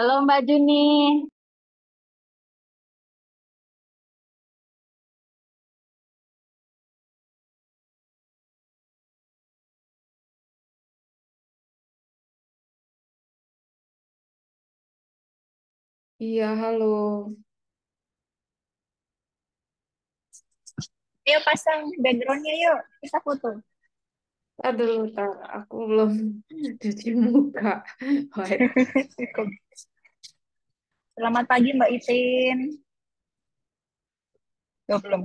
Halo Mbak Juni. Iya, halo. Ayo pasang backgroundnya yuk, kita foto. Aduh, tar, aku belum cuci muka. Wait. Selamat pagi Mbak Itin. Belum.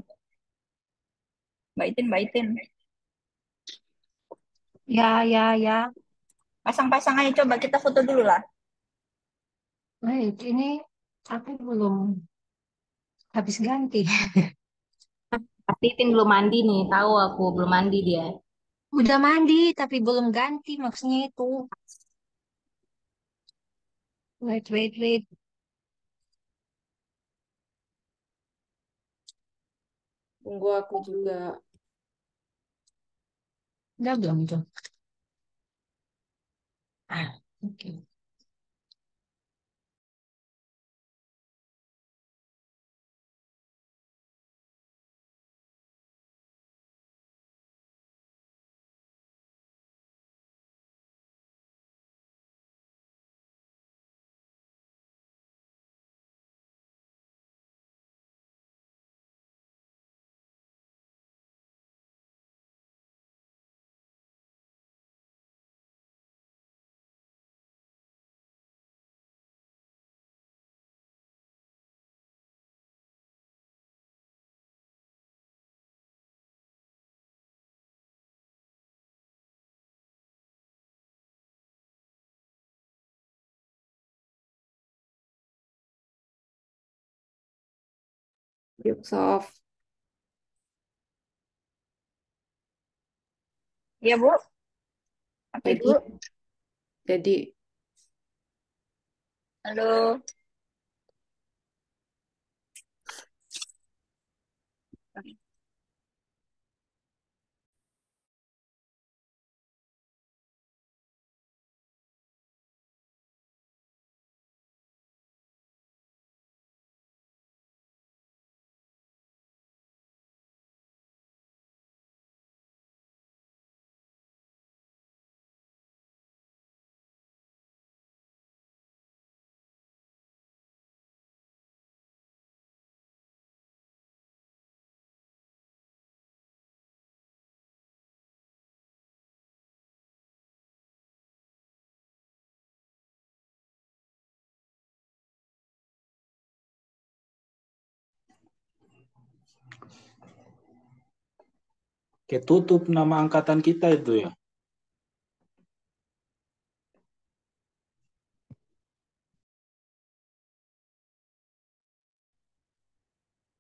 Mbak Itin, Mbak Itin. Ya, ya, ya. Pasang-pasang aja coba kita foto dulu lah. Baik, ini aku belum habis ganti. Mbak Itin belum mandi nih, tahu aku belum mandi dia. Udah mandi, tapi belum ganti. Maksudnya itu. Wait, wait, wait. Tunggu aku juga. Udah belum itu? Ah, oke. Yuk, soft. Iya Bu, oke Jadi, dulu. jadi, Halo. Ketutup nama angkatan kita itu ya.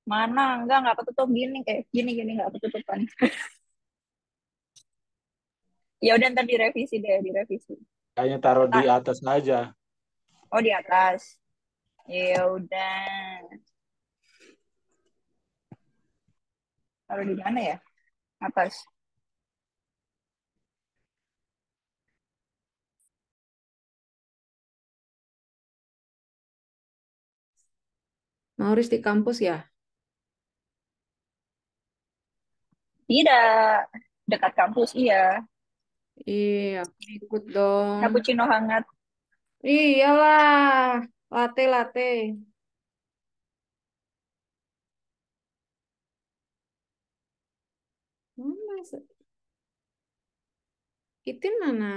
Mana? Enggak ketutup gini kayak gini enggak ketutupan. Ya udah ntar direvisi deh, direvisi. Kayaknya taruh di Ah, atas aja. oh di atas. Ya udah. Taruh di mana ya? Atas. Mauris di kampus ya? Tidak. Dekat kampus, iya. Iya, aku ikut dong. Cappuccino hangat. Iyalah, latte, latte. Mana? Itin mana?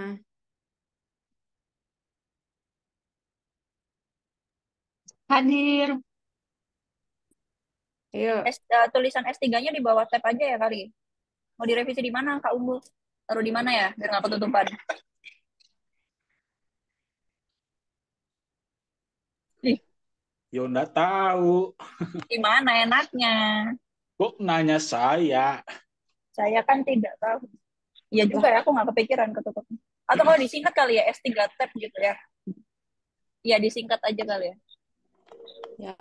Hadir. Ayo, Tulisan S3-nya di bawah tab aja ya kali. Mau direvisi di mana, Kak Umbu? Taruh di mana ya, biar nggak ketutupan. Ih, Yo nggak tahu. di mana enaknya? Kok nanya saya? Saya kan tidak tahu. Iya juga lah. ya, aku nggak kepikiran ketutup. Atau kalau disingkat kali ya, S3 tab gitu ya. Iya, disingkat aja kali ya. Ya,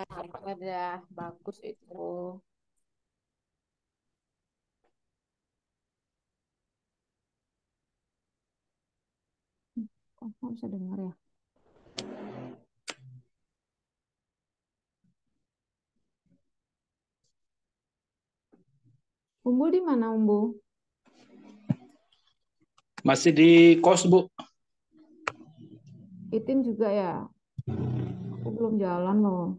ada bagus itu. Kok nggak bisa dengar ya? Umbu di mana, Umbu? Masih di kos, Bu. Itin juga ya? Aku belum jalan loh.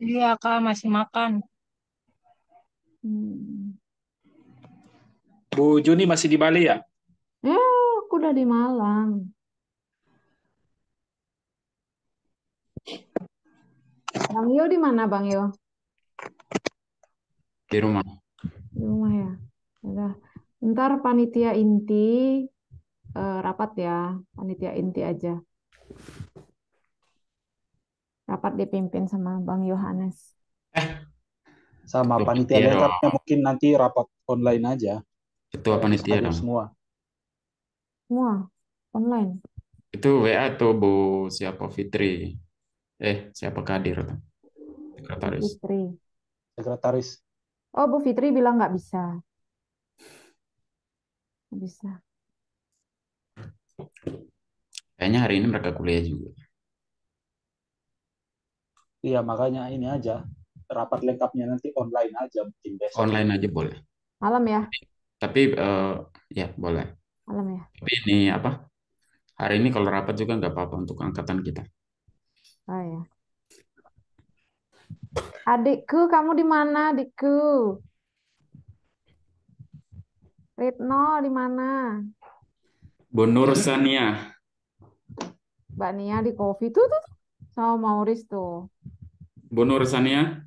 Iya, Kak, masih makan. Hmm. Bu Juni masih di Bali ya? Aku udah di Malang. Bang Yo di mana, Bang Yo? Di rumah. Di rumah ya. Udah. Ntar panitia inti rapat ya. Panitia inti aja. Rapat dipimpin sama Bang Yohanes. Sama Ketua panitia panitia dong. lengkapnya mungkin nanti rapat online aja. Ketua Harus panitia hadir dong. semua. Semua online. Itu WA tuh Bu siapa Fitri. Siapa Kadir tuh? Bu Sekretaris. Fitri. Sekretaris. Oh, Bu Fitri bilang nggak bisa. Nggak bisa. Kayaknya hari ini mereka kuliah juga. Iya, makanya ini aja. Rapat lengkapnya nanti online aja mungkin besok. Online aja boleh. Malam ya? Tapi ya boleh. Malam ya? Tapi ini apa? Hari ini kalau rapat juga nggak apa-apa untuk angkatan kita. Oh ya. Adikku, kamu di mana, adikku? Retno di mana? Bu Nur Sania. Mbak Nia di coffee tuh. Sama Mauris tuh. Bu Nur Sania,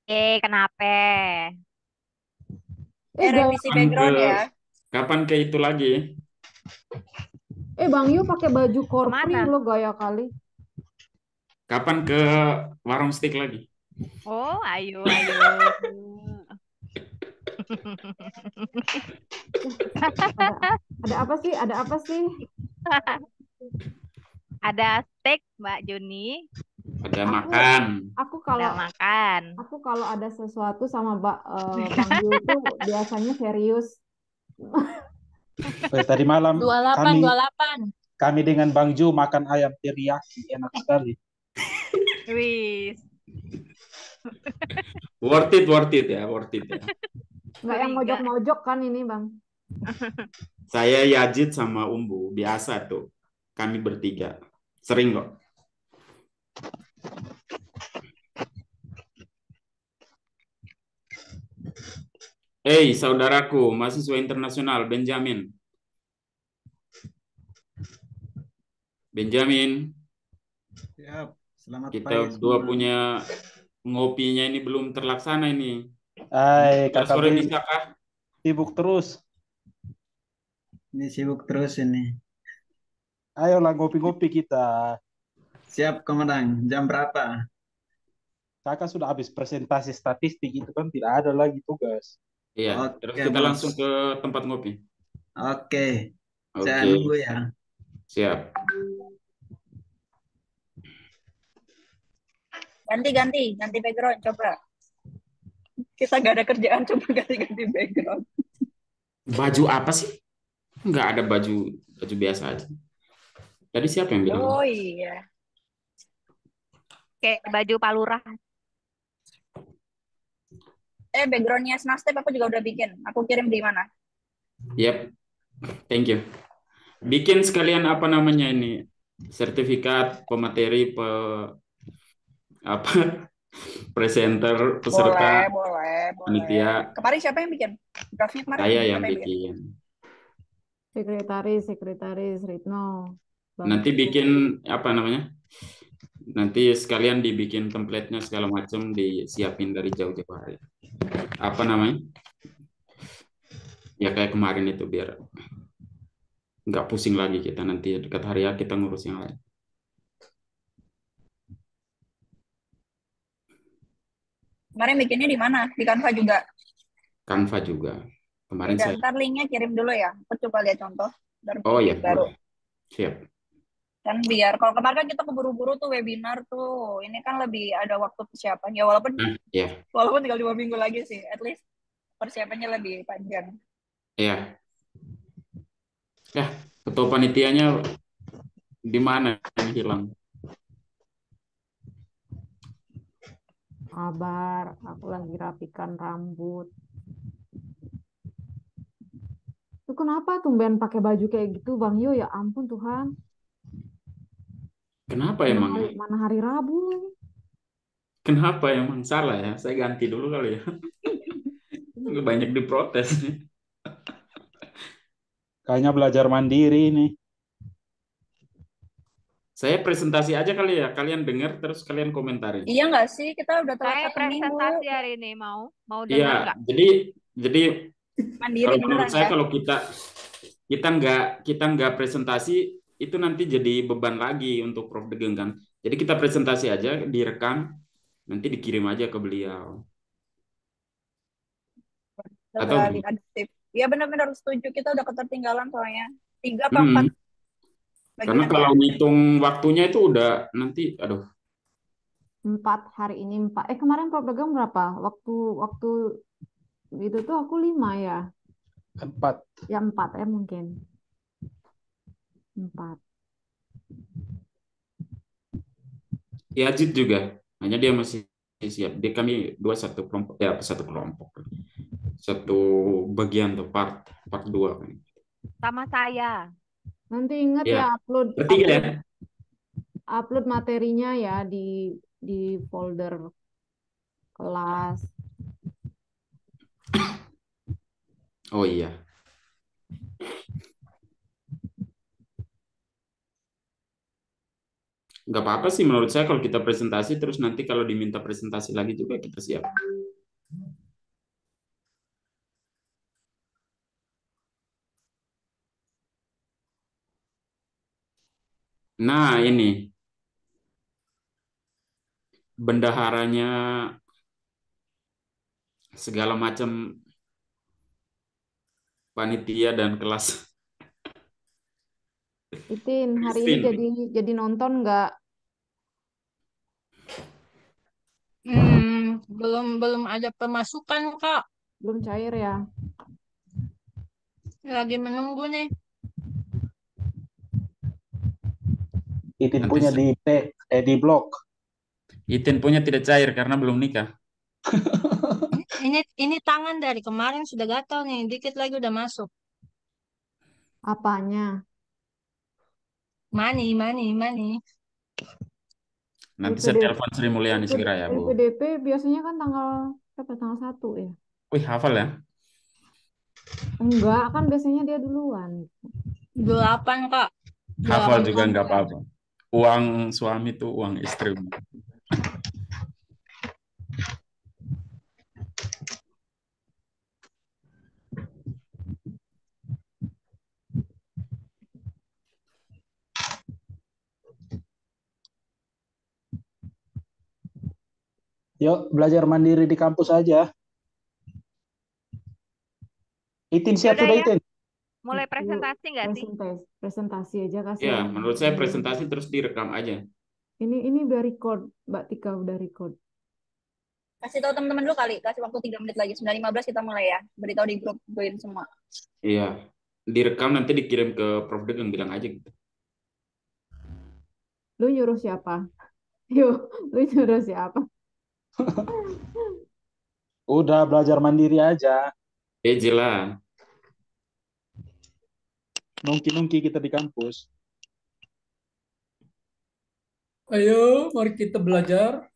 Kenapa? Gaya, Revisi background ya. kapan ke itu lagi? Bang Yu pakai baju korpri Kemana? lo gaya kali. Kapan ke warung steak lagi? Oh, ayo. Ada apa sih? Ada apa sih? Ada steak, Mbak Juni. Ada makan. Aku Ada kalau makan. aku kalau ada sesuatu sama Bang Yu tuh biasanya serius. Tadi malam 28, 28. kami dengan Bang Ju makan ayam teriyaki enak sekali. Wis. Worth it ya. Nggak yang mojok-mojok kan ini, Bang? Saya Yajid sama Umbu, biasa tuh. Kami bertiga. Sering kok. Saudaraku, mahasiswa internasional, Benjamin. Siap, selamat Kita pagi berdua semua. punya ngopinya ini belum terlaksana ini. Hai, Nggak Kakak sore Ben, bisa kah? sibuk terus. Ini sibuk terus ini. Ayolah ngopi-ngopi kita. Siap, Komandan. Jam berapa? Kakak sudah habis presentasi statistik itu kan tidak ada lagi tugas. Iya, terus Oke, kita Bos. langsung ke tempat ngopi. Oke, saya Oke, nunggu ya. siap. Ganti background coba. Kita nggak ada kerjaan, coba ganti background. Baju apa sih? Nggak ada baju biasa aja. Tadi siapa yang bilang? Oh iya. Kayak baju palurah. Backgroundnya Snapstep aku juga udah bikin. Aku kirim di mana? Yap, thank you. Bikin sekalian apa namanya ini? Sertifikat pemateri apa presenter peserta Boleh. panitia. Kemarin siapa yang bikin? Draftnya kemarin Saya yang siapa bikin. Sekretaris Retno. Bang Nanti Yu. bikin apa namanya? Nanti sekalian dibikin template-nya segala macam disiapin dari jauh-jauh hari. Apa namanya? Ya kayak kemarin itu biar nggak pusing lagi kita nanti dekat hari ya kita ngurus yang lain. Kemarin bikinnya di mana? Di Canva juga. Canva juga. Kemarin Udah, saya. ntar linknya kirim dulu ya. Aku coba lihat contoh. Oh ya, baru. boleh. Siap. Kan biar kalau kemarin kan kita keburu-buru tuh webinar tuh. Ini kan lebih ada waktu persiapan. Ya Ya, walaupun tinggal 2 minggu lagi sih. At least persiapannya lebih panjang. ya. Ya, ketua panitianya di mana yang hilang? Kabar, aku lagi rapikan rambut. Itu kenapa tumben pakai baju kayak gitu, Bang Yo? Ya ampun Tuhan. Kenapa Mana emang? hari, mana hari Rabu lagi. Kenapa emang salah ya? Saya ganti dulu kali ya. Banyak diprotes. Kayaknya belajar mandiri ini. Saya presentasi aja kali ya. Kalian dengar terus kalian komentarin. Iya nggak sih? Kita udah telat Saya 1 minggu. presentasi hari ini mau Iya, dengar nggak? jadi Mandiri kalau menurut beneran saya ya. kalau kita nggak presentasi itu nanti jadi beban lagi untuk Prof Degeng kan. Jadi kita presentasi aja, direkam, nanti dikirim aja ke beliau. Udah Atau beralih adaptif. Iya benar-benar setuju. Kita udah ketertinggalan soalnya. 3 apa 4 karena bagian kalau ya. ngitung waktunya itu udah nanti, aduh. 4 hari ini 4. Kemarin Prof Degeng berapa? Waktu itu tuh aku 5 ya. 4. Ya 4 ya mungkin. 4. Ya Ajit juga, hanya dia masih siap. Dia kami satu kelompok, ya satu kelompok, satu bagian tuh part 2 kan. Sama saya. Nanti ingat ya Ya, bertiga ya. upload materinya ya di folder kelas. Oh iya. Nggak apa-apa sih menurut saya kalau kita presentasi terus nanti kalau diminta presentasi lagi juga kita siap. Nah ini bendaharanya segala macam panitia dan kelas. Itin, hari ini jadi nonton nggak? Belum ada pemasukan, Kak. Belum cair ya? Lagi menunggu nih. Itin Nanti punya di blog. Itin punya tidak cair karena belum nikah. Ini tangan dari kemarin sudah gatal nih, dikit lagi udah masuk. Apanya? Money. Nanti saya telepon Sri Mulyani segera ya, Bu. LPDP biasanya kan tanggal 1 ya? Wih, hafal ya? Enggak, kan biasanya dia duluan. 8, Kak. Hafal 8 juga nggak bulan. apa-apa. Uang suami itu uang istri. Yuk, belajar mandiri di kampus aja. Itin siap Yaudah sudah, ya. Itin? Mulai presentasi nggak sih? Presentasi aja kasih. Ya, menurut saya presentasi terus direkam aja. Ini udah record, Mbak Tika udah record. Kasih tahu teman-teman dulu kali. Kasih waktu 3 menit lagi. 9.15 kita mulai ya. Beritahu di grup join semua. Iya, direkam nanti dikirim ke Prof Degeng, bilang aja gitu. Lu nyuruh siapa? Yuk, lu nyuruh siapa? Udah belajar mandiri aja. Jelas. Nungki-nungki kita di kampus. Ayo, mari kita belajar.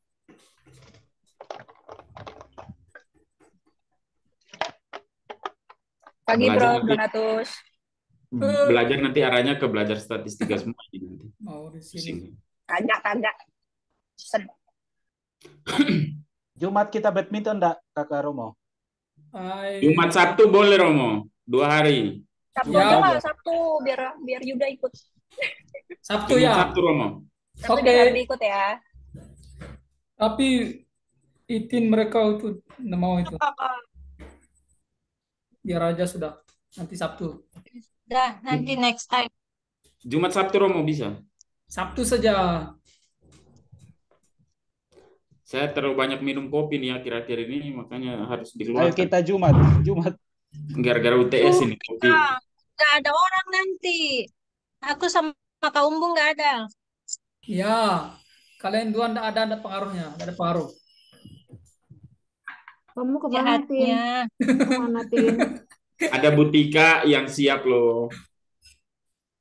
Pagi Belajar Bro, nanti. Donatus. Belajar nanti arahnya ke belajar statistika semua nanti. Mau di sini. Kagak. Sen. Jumat kita badminton enggak, Kakak Romo? Jumat Sabtu boleh Romo, 2 hari. Sabtu Ya. aja lah, Sabtu biar Yuda ikut. Sabtu Jumat ya. Sabtu Romo. Sabtu Oke. biar Yuda ikut ya. Tapi Itin mereka itu nggak mau itu. Biar aja sudah. Nanti Sabtu. Dah, nanti next time. Jumat Sabtu Romo bisa. Sabtu saja. Saya terlalu banyak minum kopi nih akhir-akhir ini, makanya harus Ayo dikeluarkan. kita Jumat. Gara-gara UTS ini kopi. Nggak ada orang nanti. Aku sama Kak Umbung nggak ada. Ya. Kalian dua nggak ada pengaruhnya. Nggak ada pengaruh. Kamu kemana, Tin? Jahatnya. Kemana, Tin? Ada Butika yang siap loh.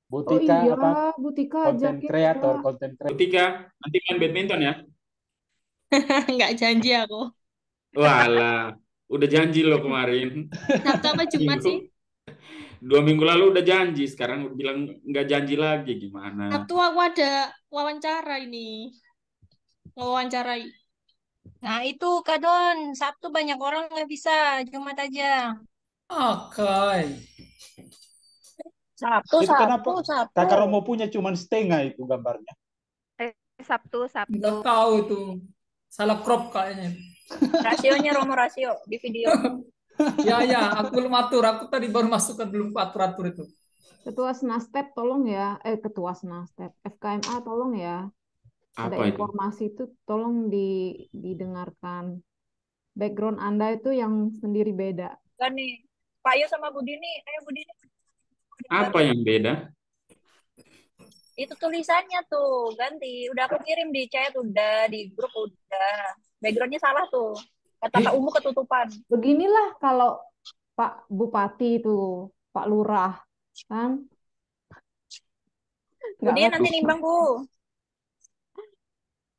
Oh Butika iya, apa? Butika Konten ajakin kreator, enggak. konten kreator. Butika, nanti main badminton ya? Nggak janji aku. Walah, udah janji loh kemarin. Sabtu apa Jumat sih? 2 minggu lalu udah janji, sekarang bilang nggak janji lagi, gimana? Sabtu aku ada wawancara ini. Wawancarai. Nah itu Kak Don, Sabtu banyak orang nggak bisa, Jumat aja. Oke. Sabtu, Itu kenapa Sabtu. Kakak Romo punya cuman setengah itu gambarnya? Sabtu. Nggak tahu itu. Salah crop kayaknya. Rasionya Romo rasio di video. Ya, aku belum atur. Aku tadi baru masuk kan belum atur-atur itu. Ketua Snastep tolong ya. Ketua Snastep. FKMA tolong ya. Ada Apa itu? informasi itu tolong didengarkan. Background Anda itu yang sendiri beda. Kan nih, Pak Yu sama Bu Dini. Ayo Bu Dini. Apa yang beda? Itu tulisannya tuh, ganti. Udah aku kirim di chat, udah. Di grup udah. Backgroundnya salah tuh. Kata Kak Umu ketutupan. Beginilah kalau Pak Bupati itu, Pak Lurah, kan? Bu Nggak Dini nanti ngerti. nimbang, Bu.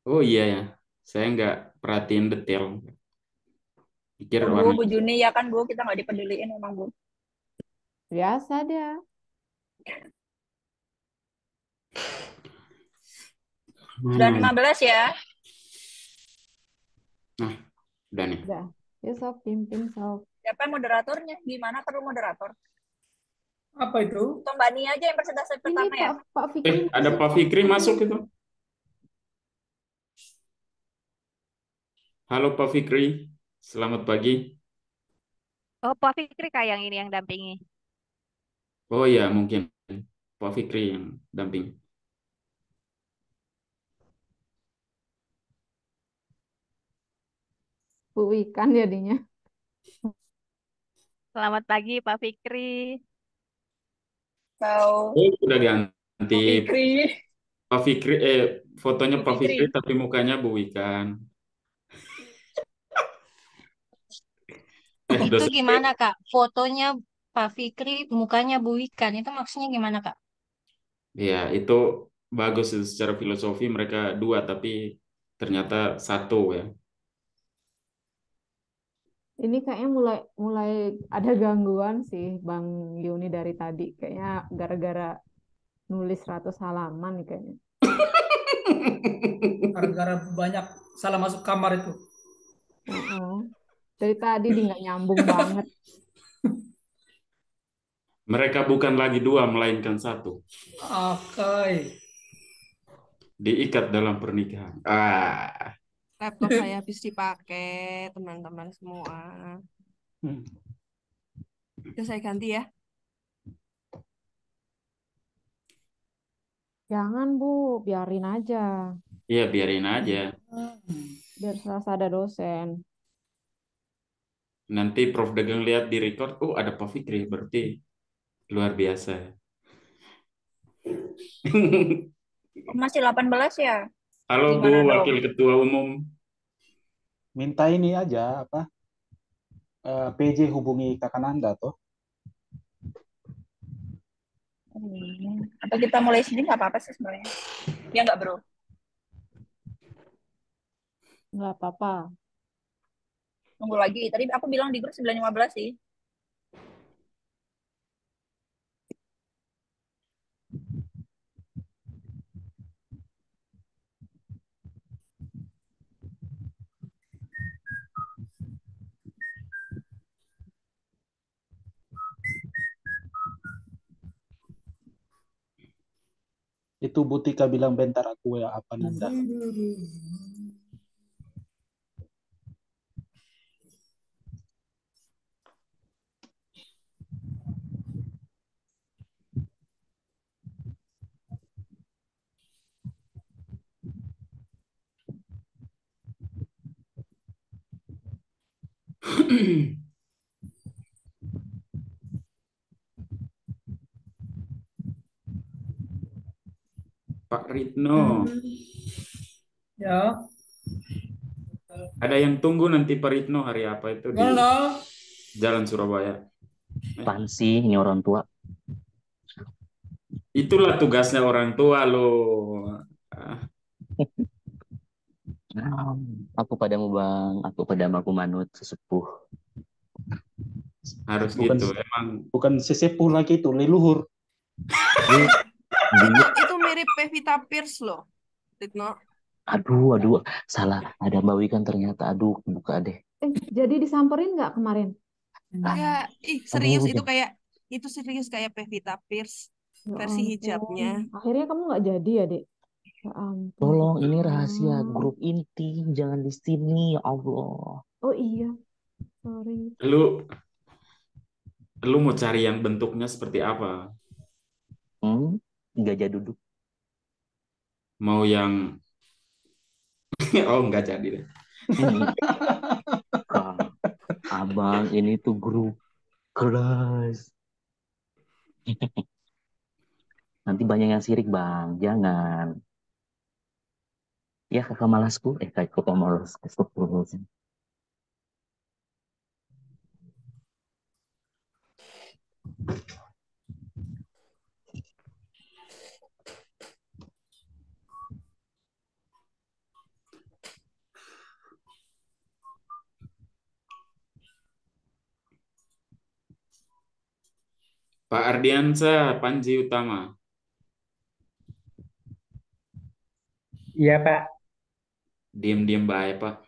Oh iya ya, saya nggak perhatiin detail. Pikir Bu, warna Bu Juni ya kan, Bu. Kita nggak dipeduliin emang, Bu. Biasa dia. Udah mana? 15 ya. Nah, udah nih. Udah. Ya, Sob, pimpin, Sob. Siapa moderatornya? Gimana perlu moderator? Apa itu? Atau Mbak Nia aja yang presentasi Ini pertama ya? Pak Fikri Ada masuk. Pak Fikri masuk itu. Halo Pak Fikri, selamat pagi. Oh, Pak Fikri kayak yang ini yang dampingi. Oh iya, mungkin Pak Fikri yang damping. Bu Ikan jadinya. Selamat pagi, Pak Fikri. Atau Oh, udah Pak ganti Fikri. Pak Fikri, fotonya Bu Pak Fikri. Fikri tapi mukanya Bu Ikan. Itu Udah gimana Kak? Fotonya Pak Fikri, mukanya Bu Wikan. Itu maksudnya gimana Kak? Ya, itu bagus itu secara filosofi mereka dua tapi ternyata satu ya. Ini kayaknya mulai mulai ada gangguan sih Bang Yuni dari tadi. Kayaknya gara-gara nulis 100 halaman nih kayaknya. Gara-gara banyak salah masuk kamar itu. Dari tadi dia nggak nyambung banget. Mereka bukan lagi dua melainkan satu. Oke. Diikat dalam pernikahan. Laptop saya habis dipakai teman-teman semua. Udah saya ganti ya. Jangan Bu, biarin aja. Iya, biarin aja. Biar serasa ada dosen. Nanti Prof Dagang lihat di record, oh ada Pak Fikri, berarti luar biasa. Masih 18 ya? Halo Bu, Gimana dong? Wakil Ketua Umum. Minta ini aja apa? PJ hubungi kakak Nanda toh. Atau kita mulai sini nggak apa-apa sih sebenarnya. Ya nggak, Bro? Nggak apa-apa. Tunggu lagi. Tadi aku bilang di grup 9.15 sih. Itu Butika bilang bentar aku ya apa Nanda. Pak Ritno. Ya. Ada yang tunggu nanti Pak Ritno hari apa itu di Gimana? Jalan Surabaya. Apaan sih ini orang tua? Itulah tugasnya orang tua lo. Ah, Aku padamu bang, aku padamu aku manut sesepuh. harus Bukan gitu. Emang bukan sesepuh lagi itu, leluhur. Dulu, dulu, Itu mirip Pevita Pierce loh, Ritno. aduh, salah. Ada Mbak Wikan ternyata. Aduh, buka deh. Jadi disamperin nggak kemarin? Enggak, serius Aduh, itu serius kayak Pevita Pierce Ya versi ampun. hijabnya. Akhirnya kamu nggak jadi ya, Dek? Ya ampun, tolong sayang. ini rahasia grup inti, jangan di sini, ya Allah. Oh iya, sorry. lu mau cari yang bentuknya seperti apa? Gajah duduk. Mau yang oh nggak jadi deh. Kak, abang ini tuh grup kelas. Nanti banyak yang sirik bang, jangan. Ya kakak malasku, kakak malasku. Astagfirullahaladzim. Pak Ardiansa Panji Utama. Iya Pak, Diam-diam baik Pak.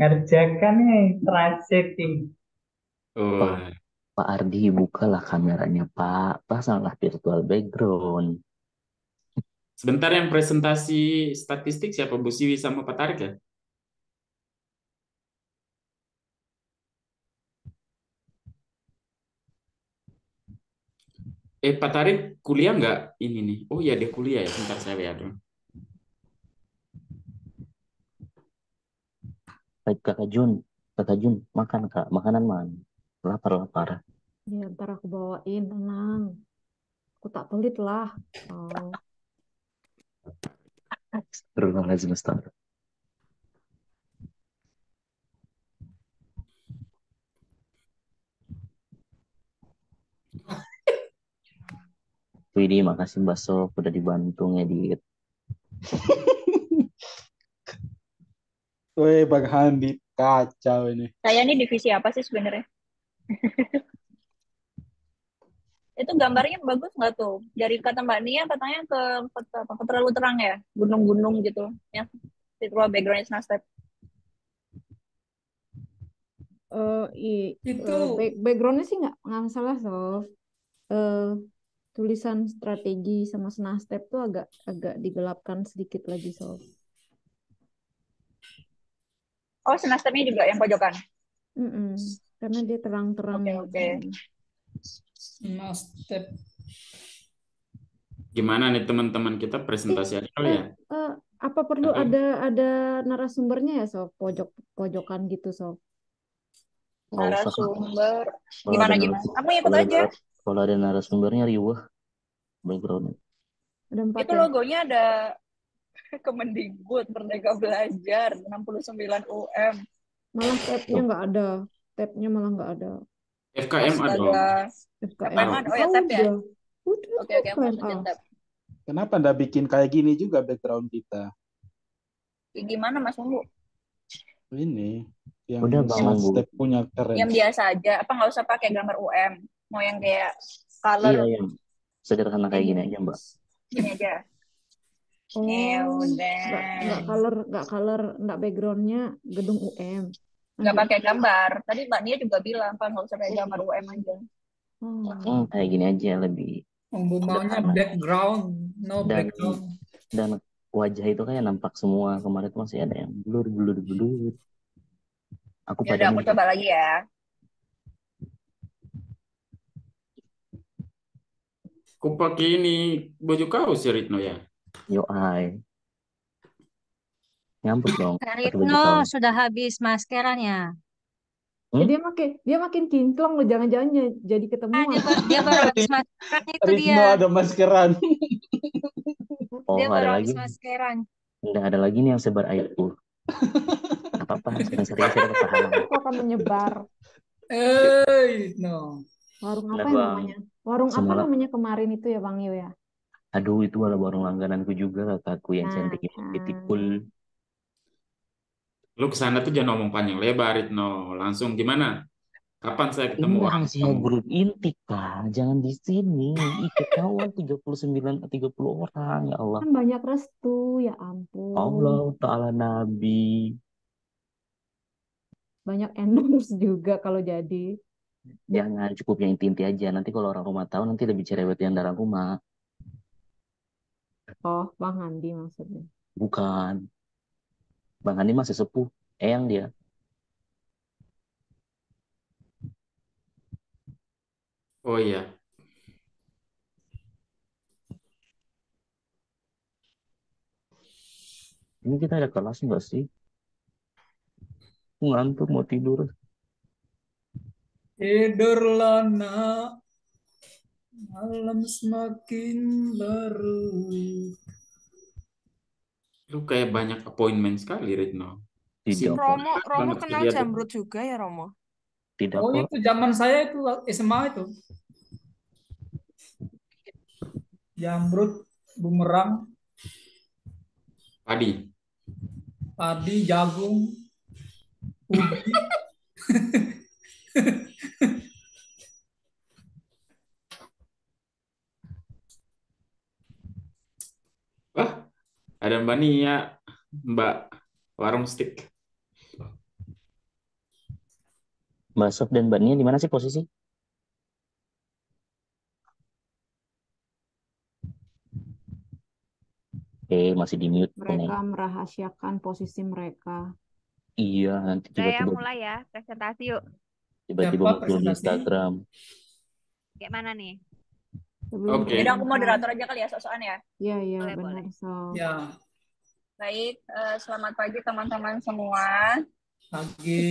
ngerjakan nih tracking. Oh, Pak Ardi, bukalah kameranya Pak. Pasanglah virtual background. sebentar yang presentasi statistik siapa Bu Siwi sama Pak Tarik ya? Pak Tarik kuliah nggak ini nih? Oh ya dia kuliah ya. Sebentar saya lihat dulu. Baik kakak Jun, makan kak, makanan man. Lapar. Ya, ntar aku bawain, tenang. Aku tak pelit lah. Oh. Astagfirullahaladzim, astagfirullah. Widih, makasih Mbak Sof udah dibantu ngedit. Weh, Bang Handi kacau ini. Saya ini divisi apa sih sebenarnya? Itu gambarnya bagus nggak tuh? Dari kata Mbak Nia katanya ke terlalu terang ya, gunung-gunung gitu, ya. Virtual background Snapchat. Itu Backgroundnya sih nggak masalah, Sof. Tulisan strategi sama Snapchat tuh agak digelapkan sedikit lagi, Sof. Oh, Snapchatnya juga yang pojokan. Karena dia terang-terang. Oke. step. Gimana nih teman-teman kita presentasi aja kali ya? Apa perlu ada narasumbernya ya, Sof? Pojokan gitu, Sof? Narasumber gimana? Kamu ikut aja. Kalau ada narasumbernya riuh background. Ada 4 itu ya? logonya ada Kemendikbud Merdeka Belajar 69 UM. Malah tabnya nggak ada. Tabnya malah nggak ada. FKM ada. FKM ada. Oh ya tab ya. Oke, aku masukin tab. Kenapa ndak bikin kayak gini juga background kita? Gimana Mas Mumbu? Ini yang Udah Bang step punya keren. Yang biasa aja. Apa nggak usah pakai gambar UM? Mau yang kayak color? Iya. Sederhana kayak gini aja Mbak. Gini aja. Nggak color, nggak backgroundnya gedung UM. Nggak pakai gambar. Tadi Mbak Nia juga bilang kan nggak usah pakai gambar UM aja. Kayak gini aja lebih. Maunya background, background. Dan wajah itu kayak nampak semua. Kemarin tuh masih ada yang blur. Aku udah aku coba lagi ya. Aku pakai ini baju kaos ya Ritno ya. Yo ai. Nyambut dong. Ritno sudah habis maskerannya. Dia makin kinclong loh, jangan-jangan jadi ketemuan. Dia baru habis maskeran itu Ritno ada maskeran. Dia baru habis maskeran. Nggak ada lagi nih yang sebar aibku. Gak apa-apa, sering-sering saya dapat pahala. Aku akan menyebar. No. Warung Nah apa ya bang, namanya? Warung apa semalam, namanya kemarin itu ya Bang Yo ya? aduh itu adalah warung langgananku juga kakakku yang Nah, cantik ini beautiful. Lu ke sana tuh jangan ngomong panjang lebar, Itno. Langsung gimana? Kapan saya ketemu Ini orang rahasia kamu? grup inti pak, jangan di sini. Ih ketahuan 39 atau 30 orang ya Allah. kan banyak restu, ya ampun. Allah Ta'ala Nabi. Banyak endorse juga kalau jadi. Jangan cukup yang inti-inti aja. Nanti kalau orang rumah tahu nanti lebih cerewet yang dalam rumah. Oh, Bang Andi maksudnya. Bukan. Bang Hani masih sepuh. Eyang dia. Oh iya, Ini kita ada kelas nggak sih? Ngantuk mau tidur. Tidurlah nak, malam semakin larut. lu kayak banyak appointment sekali, Retno. Tidak, Sibuk Pak. Romo banget kenal kerja tuh. Jamrut juga ya Romo? Tidak, Oh Pak. itu zaman saya itu SMA itu. Jamrut, bumerang, Padi. padi, jagung, ubi. Wah, ada Mbak Nia, Mbak Warung Stick. Mbak Sof dan Mbak Nia di mana sih posisi? Masih di mute. Mereka Neng. merahasiakan posisi mereka. Iya, nanti Udah ya, tiba-tiba mulai ya. Presentasi yuk. tiba-tiba Siapa muncul di presentasi? Instagram. Kayak mana nih? Sebelum Oke. Jadi aku presentasi. moderator aja kali ya, sok-sokan ya. Iya, iya, Boleh, benar. boleh. So, Ya, Baik, selamat pagi teman-teman semua. pagi.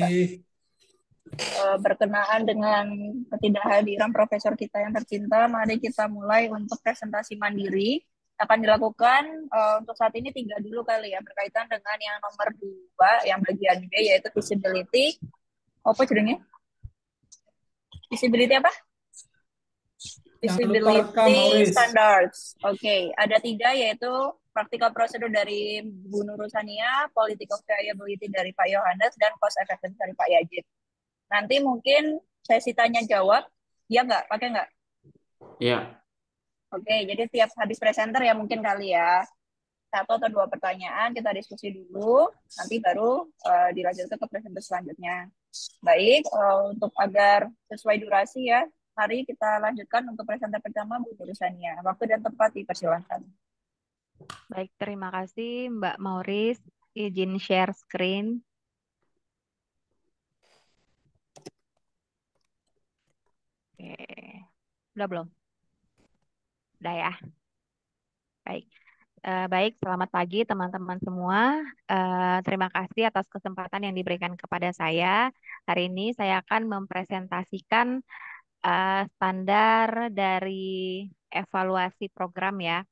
Berkenaan dengan ketidakhadiran profesor kita yang tercinta, mari kita mulai untuk presentasi mandiri. Akan dilakukan untuk saat ini 3 dulu kali ya, berkaitan dengan yang nomor 2, yang bagian B, yaitu visibility. Apa judulnya? Visibility apa? Jangan lupa rekam, Visibility Maurice. standards. Oke, ada 3, yaitu practical procedure dari Bu Nurusania, political viability dari Pak Yohanes, dan cost effectiveness dari Pak Yajid. Nanti mungkin sesi tanya jawab, ya nggak? Pakai nggak? Ya, Oke, jadi tiap habis presenter ya mungkin kali ya. 1 atau 2 pertanyaan, kita diskusi dulu, nanti baru dilanjutkan ke presenter selanjutnya. Baik, untuk agar sesuai durasi ya, mari kita lanjutkan untuk presenter pertama Bu Nurusania. Waktu dan tempat dipersilahkan. Baik, terima kasih Mbak Maurice. Izin share screen. Oke. Udah belum? Udah ya. Baik. Baik, selamat pagi teman-teman semua. Terima kasih atas kesempatan yang diberikan kepada saya. Hari ini saya akan mempresentasikan standar dari evaluasi program ya,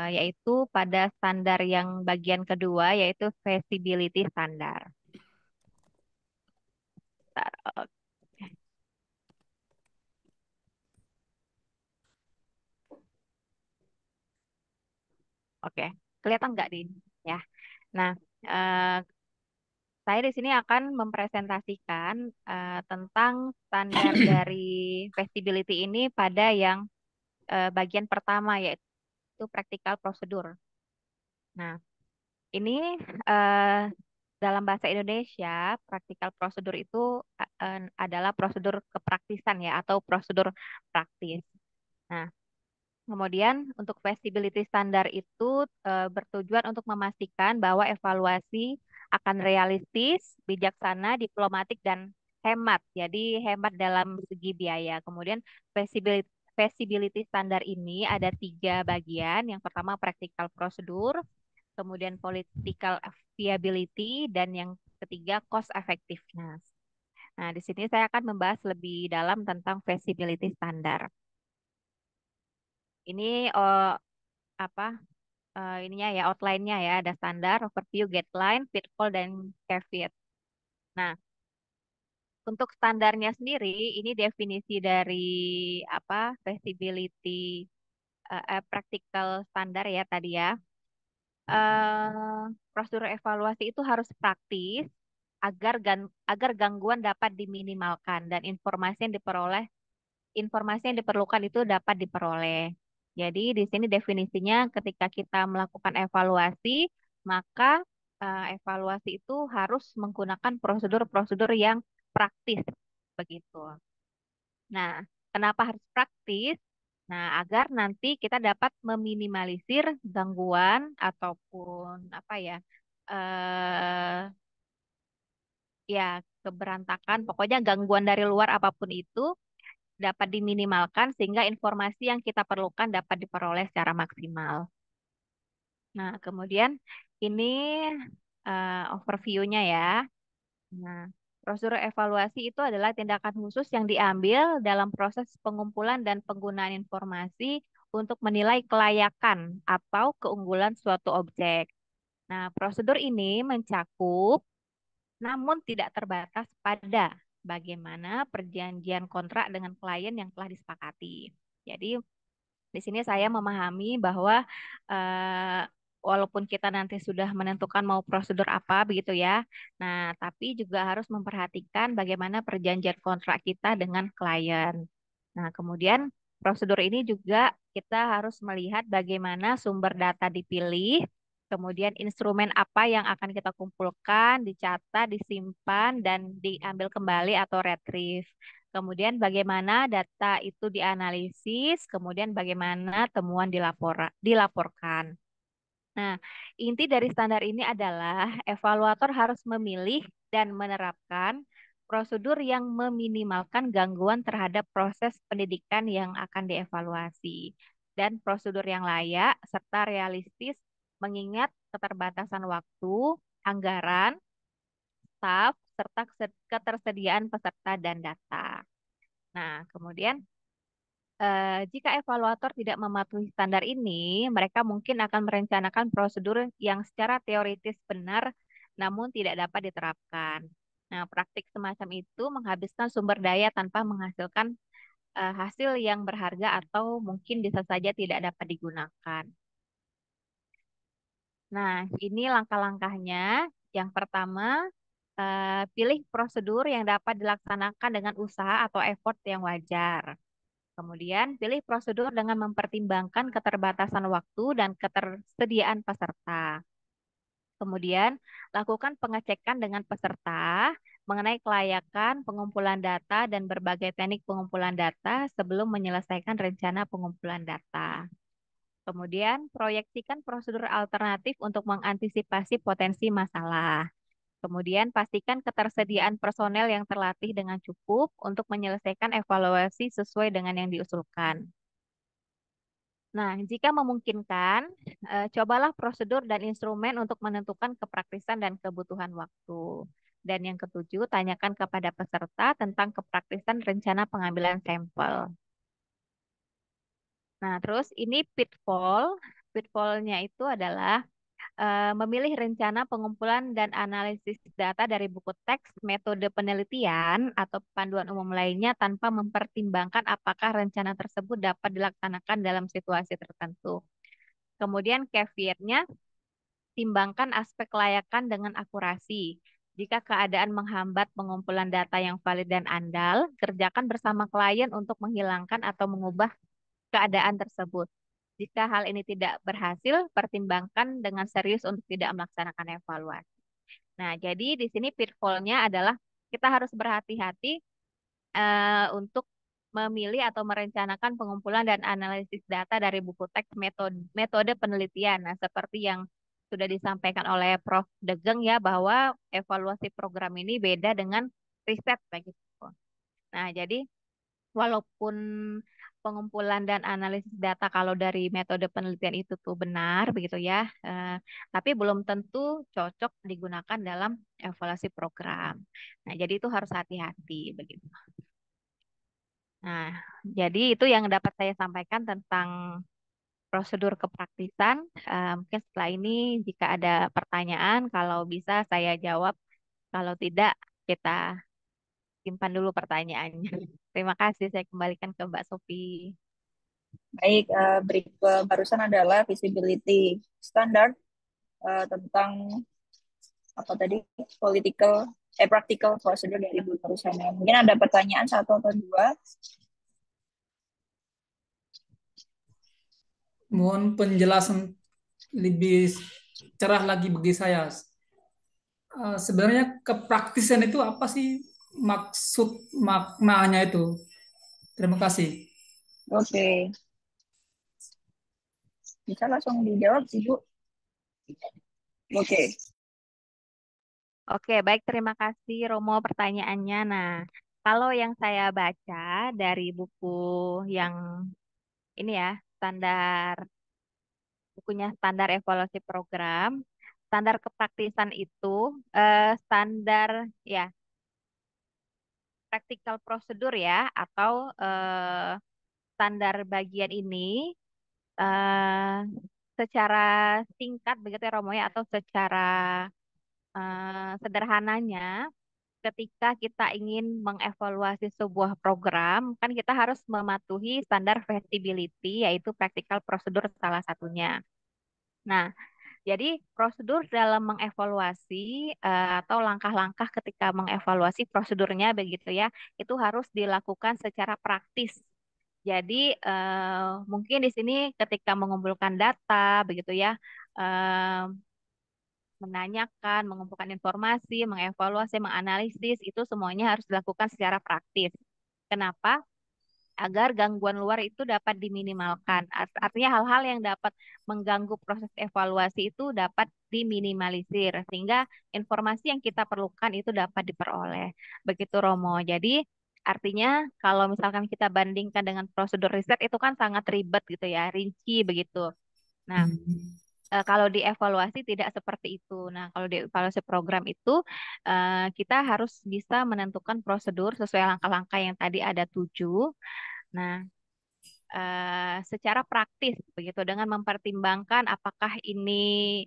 yaitu pada standar yang bagian kedua, yaitu feasibility standar. Bentar, Oke, kelihatan nggak di ya? Nah, eh, saya di sini akan mempresentasikan tentang standar dari feasibility ini pada yang bagian pertama yaitu practical procedure. Nah, ini dalam bahasa Indonesia practical procedure itu adalah prosedur kepraktisan ya atau prosedur praktis. Nah, kemudian untuk feasibility standar itu bertujuan untuk memastikan bahwa evaluasi akan realistis, bijaksana, diplomatik, dan hemat. Jadi hemat dalam segi biaya. Kemudian feasibility standar ini ada 3 bagian. Yang pertama practical procedure, kemudian political viability, dan yang ketiga cost effectiveness. Nah, di sini saya akan membahas lebih dalam tentang feasibility standar. Ini apa ininya ya, outline-nya ya, ada standar, overview, guideline, pitfall, dan caveat. Nah, untuk standarnya sendiri, ini definisi dari apa feasibility practical standar ya tadi ya. Prosedur evaluasi itu harus praktis agar gangguan dapat diminimalkan dan informasi yang diperlukan itu dapat diperoleh. Jadi di sini definisinya ketika kita melakukan evaluasi, maka evaluasi itu harus menggunakan prosedur-prosedur yang praktis begitu. Nah, kenapa harus praktis? Nah, agar nanti kita dapat meminimalisir gangguan ataupun apa ya, eh ya keberantakan, pokoknya gangguan dari luar apapun itu dapat diminimalkan sehingga informasi yang kita perlukan dapat diperoleh secara maksimal. Nah, kemudian ini overview-nya ya. Nah, prosedur evaluasi itu adalah tindakan khusus yang diambil dalam proses pengumpulan dan penggunaan informasi untuk menilai kelayakan atau keunggulan suatu objek. Nah, prosedur ini mencakup namun tidak terbatas pada bagaimana perjanjian kontrak dengan klien yang telah disepakati. Jadi, di sini saya memahami bahwa eh, walaupun kita nanti sudah menentukan mau prosedur apa begitu ya, nah tapi juga harus memperhatikan bagaimana perjanjian kontrak kita dengan klien. Nah, kemudian prosedur ini juga kita harus melihat bagaimana sumber data dipilih, kemudian instrumen apa yang akan kita kumpulkan, dicatat, disimpan, dan diambil kembali atau retrieve. Kemudian bagaimana data itu dianalisis, kemudian bagaimana temuan dilaporkan. Nah, inti dari standar ini adalah evaluator harus memilih dan menerapkan prosedur yang meminimalkan gangguan terhadap proses pendidikan yang akan dievaluasi dan prosedur yang layak serta realistis mengingat keterbatasan waktu, anggaran, staf, serta ketersediaan peserta dan data. Nah, kemudian jika evaluator tidak mematuhi standar ini, mereka mungkin akan merencanakan prosedur yang secara teoritis benar, namun tidak dapat diterapkan. Nah, praktik semacam itu menghabiskan sumber daya tanpa menghasilkan hasil yang berharga atau mungkin bisa saja tidak dapat digunakan. Nah, ini langkah-langkahnya. Yang pertama, pilih prosedur yang dapat dilaksanakan dengan usaha atau effort yang wajar. Kemudian, pilih prosedur dengan mempertimbangkan keterbatasan waktu dan ketersediaan peserta. Kemudian, lakukan pengecekan dengan peserta mengenai kelayakan pengumpulan data dan berbagai teknik pengumpulan data sebelum menyelesaikan rencana pengumpulan data. Kemudian, proyeksikan prosedur alternatif untuk mengantisipasi potensi masalah. Kemudian, pastikan ketersediaan personel yang terlatih dengan cukup untuk menyelesaikan evaluasi sesuai dengan yang diusulkan. Nah, jika memungkinkan, cobalah prosedur dan instrumen untuk menentukan kepraktisan dan kebutuhan waktu. Dan yang ketujuh, tanyakan kepada peserta tentang kepraktisan rencana pengambilan sampel. Nah, terus ini pitfall. Pitfall-nya itu adalah memilih rencana pengumpulan dan analisis data dari buku teks, metode penelitian, atau panduan umum lainnya tanpa mempertimbangkan apakah rencana tersebut dapat dilaksanakan dalam situasi tertentu. Kemudian caveat-nya, timbangkan aspek kelayakan dengan akurasi. Jika keadaan menghambat pengumpulan data yang valid dan andal, kerjakan bersama klien untuk menghilangkan atau mengubah keadaan tersebut. Jika hal ini tidak berhasil, pertimbangkan dengan serius untuk tidak melaksanakan evaluasi. Nah, jadi di sini pitfall-nya adalah kita harus berhati-hati untuk memilih atau merencanakan pengumpulan dan analisis data dari buku teks metode penelitian. Nah, seperti yang sudah disampaikan oleh Prof. Degeng ya, bahwa evaluasi program ini beda dengan riset begitu. Nah, jadi walaupun pengumpulan dan analisis data kalau dari metode penelitian itu tuh benar begitu ya, tapi belum tentu cocok digunakan dalam evaluasi program. Nah, jadi itu harus hati-hati begitu. Nah, jadi itu yang dapat saya sampaikan tentang prosedur kepraktisan. Mungkin setelah ini jika ada pertanyaan, kalau bisa saya jawab. Kalau tidak, kita simpan dulu pertanyaannya. Terima kasih, saya kembalikan ke Mbak Sofi. Baik, barusan adalah visibility standard tentang apa tadi practical procedure dari Bu Rusana. Mungkin ada pertanyaan satu atau dua. Mohon penjelasan lebih cerah lagi bagi saya. Sebenarnya kepraktisan itu apa sih maksud maknanya itu? Terima kasih. Oke, bisa langsung dijawab, Ibu. Oke. Oke, baik. Terima kasih, Romo, pertanyaannya. Nah, kalau yang saya baca dari buku yang ini ya, bukunya standar evaluasi program, standar kepraktisan itu, standar ya, practical prosedur ya, atau standar bagian ini eh, secara singkat begitu ya Romo ya, atau secara sederhananya, ketika kita ingin mengevaluasi sebuah program, kan kita harus mematuhi standar feasibility, yaitu practical prosedur salah satunya. Nah, jadi prosedur dalam mengevaluasi atau langkah-langkah ketika mengevaluasi prosedurnya begitu ya, itu harus dilakukan secara praktis. Jadi mungkin di sini ketika mengumpulkan data begitu ya, eh, menanyakan, mengumpulkan informasi, mengevaluasi, menganalisis, itu semuanya harus dilakukan secara praktis. Kenapa? Agar gangguan luar itu dapat diminimalkan. Artinya hal-hal yang dapat mengganggu proses evaluasi itu dapat diminimalisir, sehingga informasi yang kita perlukan itu dapat diperoleh. Begitu Romo. Jadi artinya kalau misalkan kita bandingkan dengan prosedur riset itu kan sangat ribet gitu ya, rinci begitu. Nah, kalau dievaluasi tidak seperti itu. Nah, kalau dievaluasi program itu kita harus bisa menentukan prosedur sesuai langkah-langkah yang tadi ada 7. Nah, secara praktis begitu dengan mempertimbangkan apakah ini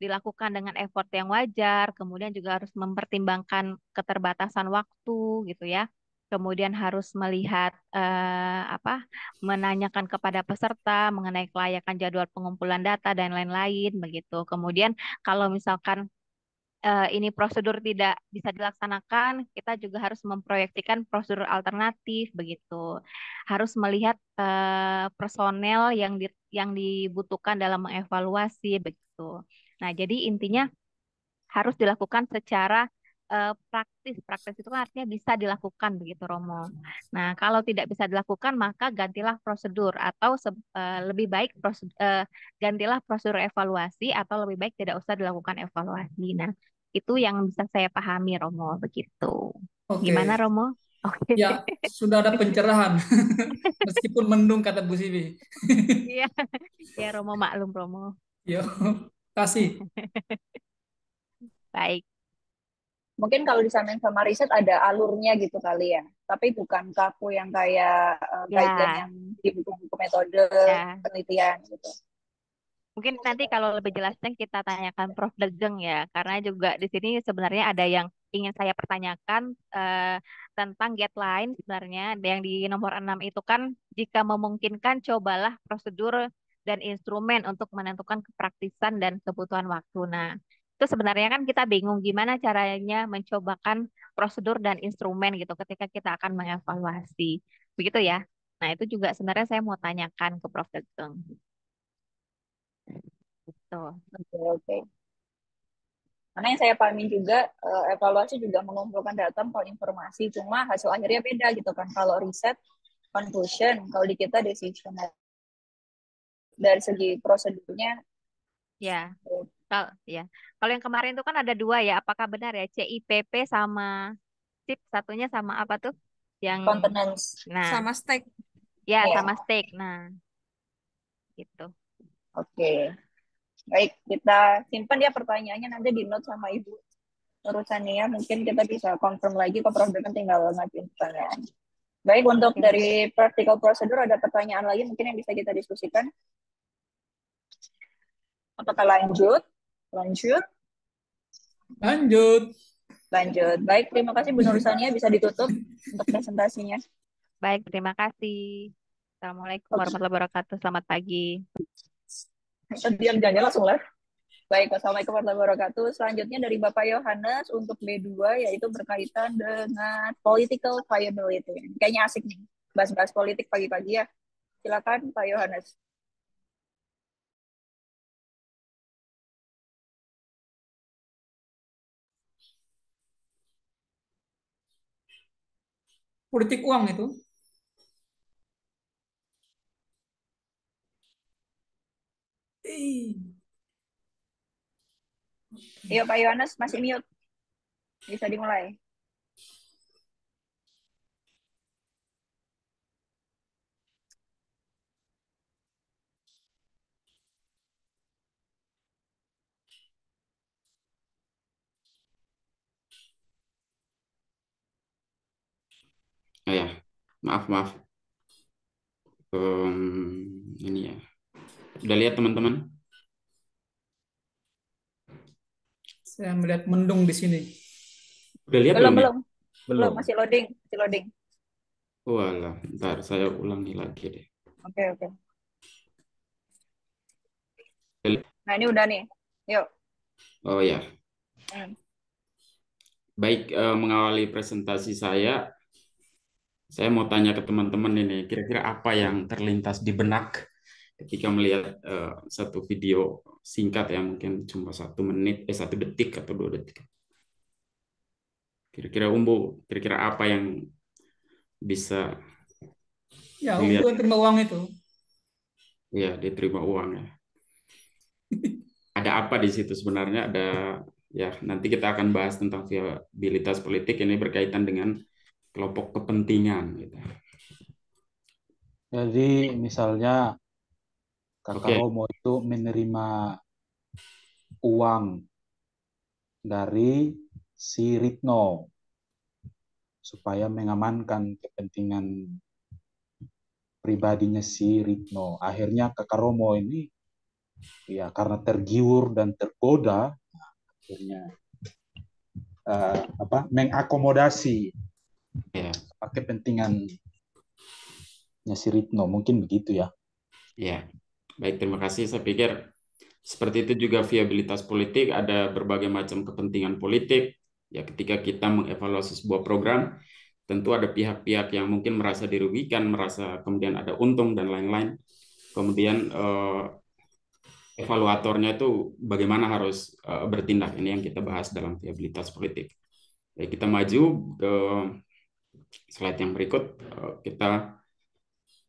dilakukan dengan effort yang wajar, kemudian juga harus mempertimbangkan keterbatasan waktu gitu ya. Kemudian harus melihat menanyakan kepada peserta mengenai kelayakan jadwal pengumpulan data dan lain-lain begitu. Kemudian kalau misalkan ini prosedur tidak bisa dilaksanakan, kita juga harus memproyeksikan prosedur alternatif begitu. Harus melihat personel yang dibutuhkan dalam mengevaluasi begitu. Nah, jadi intinya harus dilakukan secara praktis. Praktis itu kan artinya bisa dilakukan begitu, Romo. Nah, kalau tidak bisa dilakukan, maka gantilah prosedur atau lebih baik gantilah prosedur evaluasi atau lebih baik tidak usah dilakukan evaluasi. Nah, itu yang bisa saya pahami, Romo, begitu. Oke. Gimana, Romo? Oke. Ya, sudah ada pencerahan. Meskipun mendung kata Bu Sibi. Iya, ya Romo maklum, Romo. Yo, kasih. Baik. Mungkin kalau disamain sama riset ada alurnya gitu kali ya. Tapi bukan kaku yang kayak guideline yang di buku-buku metode penelitian gitu. Mungkin nanti kalau lebih jelasnya kita tanyakan Prof. Degeng ya, karena juga di sini sebenarnya ada yang ingin saya pertanyakan tentang guideline sebenarnya. Yang di nomor 6 itu kan jika memungkinkan cobalah prosedur dan instrumen untuk menentukan kepraktisan dan kebutuhan waktu. Nah, itu sebenarnya kan kita bingung gimana caranya mencobakan prosedur dan instrumen gitu ketika kita akan mengevaluasi. Begitu ya. Nah, itu juga sebenarnya saya mau tanyakan ke Prof. Degeng. Oke. Karena yang saya pahami juga evaluasi juga mengumpulkan data atau informasi, cuma hasil akhirnya beda gitu kan. Kalau riset conclusion, kalau di kita decision. Dari segi prosedurnya. Ya, kalau yang kemarin itu kan ada 2 ya. Apakah benar ya CIPP sama SIP, satunya sama apa tuh? Yang Maintenance. Nah, sama stake. Ya, sama stake. Nah, gitu. Oke. Baik, kita simpan ya pertanyaannya nanti di note sama Ibu urusannya ya. Mungkin kita bisa confirm lagi ke Prof. Degeng tinggal ngajuin pertanyaan. Baik, untuk dari practical procedure ada pertanyaan lagi mungkin yang bisa kita diskusikan? Apakah lanjut? Lanjut? Lanjut. Lanjut. Baik, terima kasih Bu Nursania, bisa ditutup untuk presentasinya. Baik, terima kasih. Assalamualaikum warahmatullahi wabarakatuh. Selamat pagi. Diam jangan langsung live. Baik, wassalamualaikum warahmatullahi wabarakatuh. Selanjutnya dari Bapak Yohanes untuk B2 yaitu berkaitan dengan political viability. Kayaknya asik nih, bahas-bahas politik pagi-pagi ya. Silakan Pak Yohanes. Politik uang itu. Iya Pak Yohanes masih mute. Bisa dimulai. Oh ya, maaf. Ini ya. Udah lihat teman-teman? Saya melihat mendung di sini. Udah lihat Belum, belum ya? belum, masih loading. Walah, ntar saya ulangi lagi deh. Oke. Nah ini udah nih, yuk. Oh ya. Baik, mengawali presentasi saya mau tanya ke teman-teman ini, kira-kira apa yang terlintas di benak ketika melihat satu video singkat ya, mungkin cuma 1 menit, 1 detik atau 2 detik. Kira-kira apa yang bisa Ya, dilihat? untuk terima uang itu. Ya, diterima uang ya. Ada apa di situ sebenarnya? Ada ya, nanti kita akan bahas tentang viabilitas politik ini berkaitan dengan kelompok kepentingan gitu. Jadi misalnya Kakak Romo itu menerima uang dari si Ritno supaya mengamankan kepentingan pribadinya si Ritno. Akhirnya Kakak Romo ini ya karena tergiur dan tergoda akhirnya mengakomodasi kepentingannya si Ritno, mungkin begitu ya. Ya, baik, terima kasih. Saya pikir seperti itu juga viabilitas politik, ada berbagai macam kepentingan politik. Ya, ketika kita mengevaluasi sebuah program, tentu ada pihak-pihak yang mungkin merasa dirugikan, merasa kemudian ada untung dan lain-lain. Kemudian evaluatornya itu bagaimana harus bertindak. Ini yang kita bahas dalam viabilitas politik. Baik, kita maju ke slide yang berikut. Kita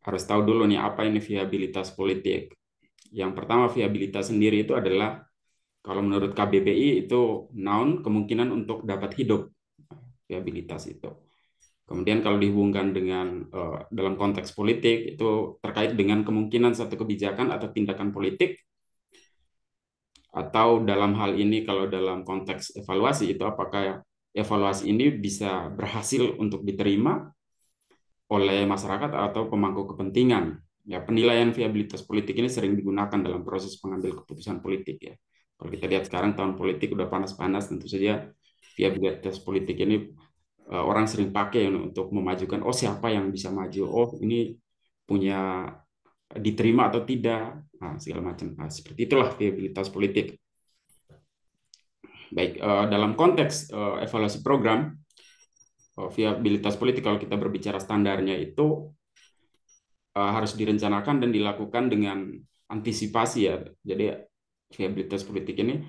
harus tahu dulu nih apa ini viabilitas politik. Yang pertama, viabilitas sendiri itu adalah kalau menurut KBBI itu noun kemungkinan untuk dapat hidup, viabilitas itu. Kemudian kalau dihubungkan dengan dalam konteks politik itu terkait dengan kemungkinan satu kebijakan atau tindakan politik, atau dalam hal ini kalau dalam konteks evaluasi itu apakah evaluasi ini bisa berhasil untuk diterima oleh masyarakat atau pemangku kepentingan. Ya, penilaian viabilitas politik ini sering digunakan dalam proses pengambil keputusan politik ya. Kalau kita lihat sekarang tahun politik udah panas-panas, tentu saja viabilitas politik ini orang sering pakai untuk memajukan siapa yang bisa maju, ini punya diterima atau tidak, segala macam. Seperti itulah viabilitas politik. Baik, dalam konteks evaluasi program, viabilitas politik kalau kita berbicara standarnya itu harus direncanakan dan dilakukan dengan antisipasi ya. Jadi viabilitas politik ini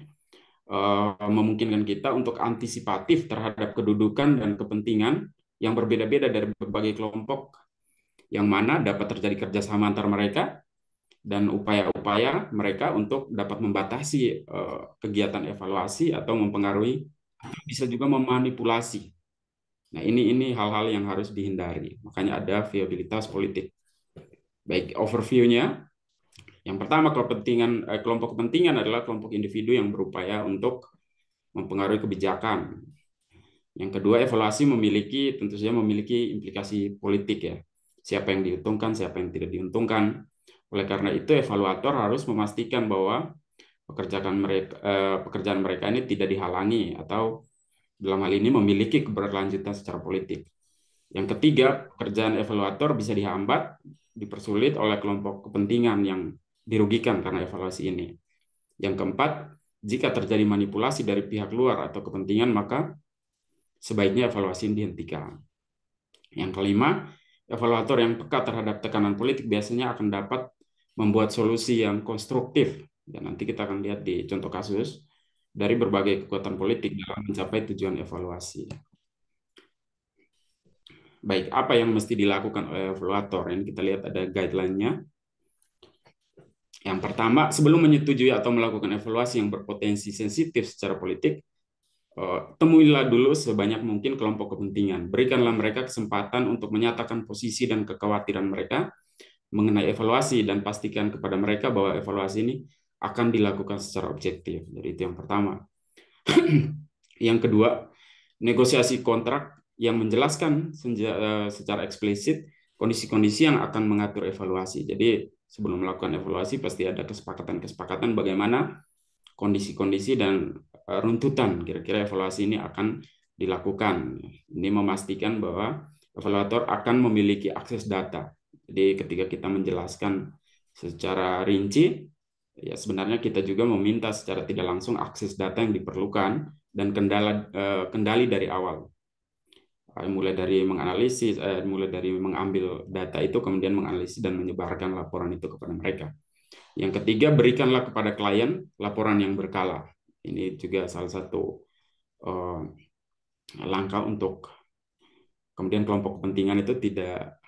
memungkinkan kita untuk antisipatif terhadap kedudukan dan kepentingan yang berbeda-beda dari berbagai kelompok, yang mana dapat terjadi kerjasama antar mereka dan upaya-upaya mereka untuk dapat membatasi kegiatan evaluasi atau mempengaruhi, atau bisa juga memanipulasi. Nah, ini hal-hal yang harus dihindari. Makanya ada viabilitas politik. Baik, overview-nya. Yang pertama, kelompok kepentingan adalah kelompok individu yang berupaya untuk mempengaruhi kebijakan. Yang kedua, evaluasi tentu saja memiliki implikasi politik ya. Siapa yang diuntungkan, siapa yang tidak diuntungkan. Oleh karena itu, evaluator harus memastikan bahwa pekerjaan mereka ini tidak dihalangi atau dalam hal ini memiliki keberlanjutan secara politik. Yang ketiga, pekerjaan evaluator bisa dihambat, dipersulit oleh kelompok kepentingan yang dirugikan karena evaluasi ini. Yang keempat, jika terjadi manipulasi dari pihak luar atau kepentingan, maka sebaiknya evaluasi dihentikan. Yang kelima, evaluator yang peka terhadap tekanan politik biasanya akan dapat membuat solusi yang konstruktif. Dan nanti kita akan lihat di contoh kasus dari berbagai kekuatan politik dalam mencapai tujuan evaluasi. Baik, apa yang mesti dilakukan oleh evaluator? Ini kita lihat ada guideline-nya. Yang pertama, sebelum menyetujui atau melakukan evaluasi yang berpotensi sensitif secara politik, temuilah dulu sebanyak mungkin kelompok kepentingan. Berikanlah mereka kesempatan untuk menyatakan posisi dan kekhawatiran mereka mengenai evaluasi dan pastikan kepada mereka bahwa evaluasi ini akan dilakukan secara objektif. Jadi itu yang pertama. Yang kedua, negosiasi kontrak yang menjelaskan secara eksplisit kondisi-kondisi yang akan mengatur evaluasi. Jadi sebelum melakukan evaluasi pasti ada kesepakatan-kesepakatan bagaimana kondisi-kondisi dan runtutan kira-kira evaluasi ini akan dilakukan. Ini memastikan bahwa evaluator akan memiliki akses data. Jadi ketika kita menjelaskan secara rinci, ya sebenarnya kita juga meminta secara tidak langsung akses data yang diperlukan dan kendali dari awal. Mulai dari menganalisis, mulai dari mengambil data itu, kemudian menganalisis dan menyebarkan laporan itu kepada mereka. Yang ketiga, berikanlah kepada klien laporan yang berkala. Ini juga salah satu langkah untuk kemudian kelompok kepentingan itu tidak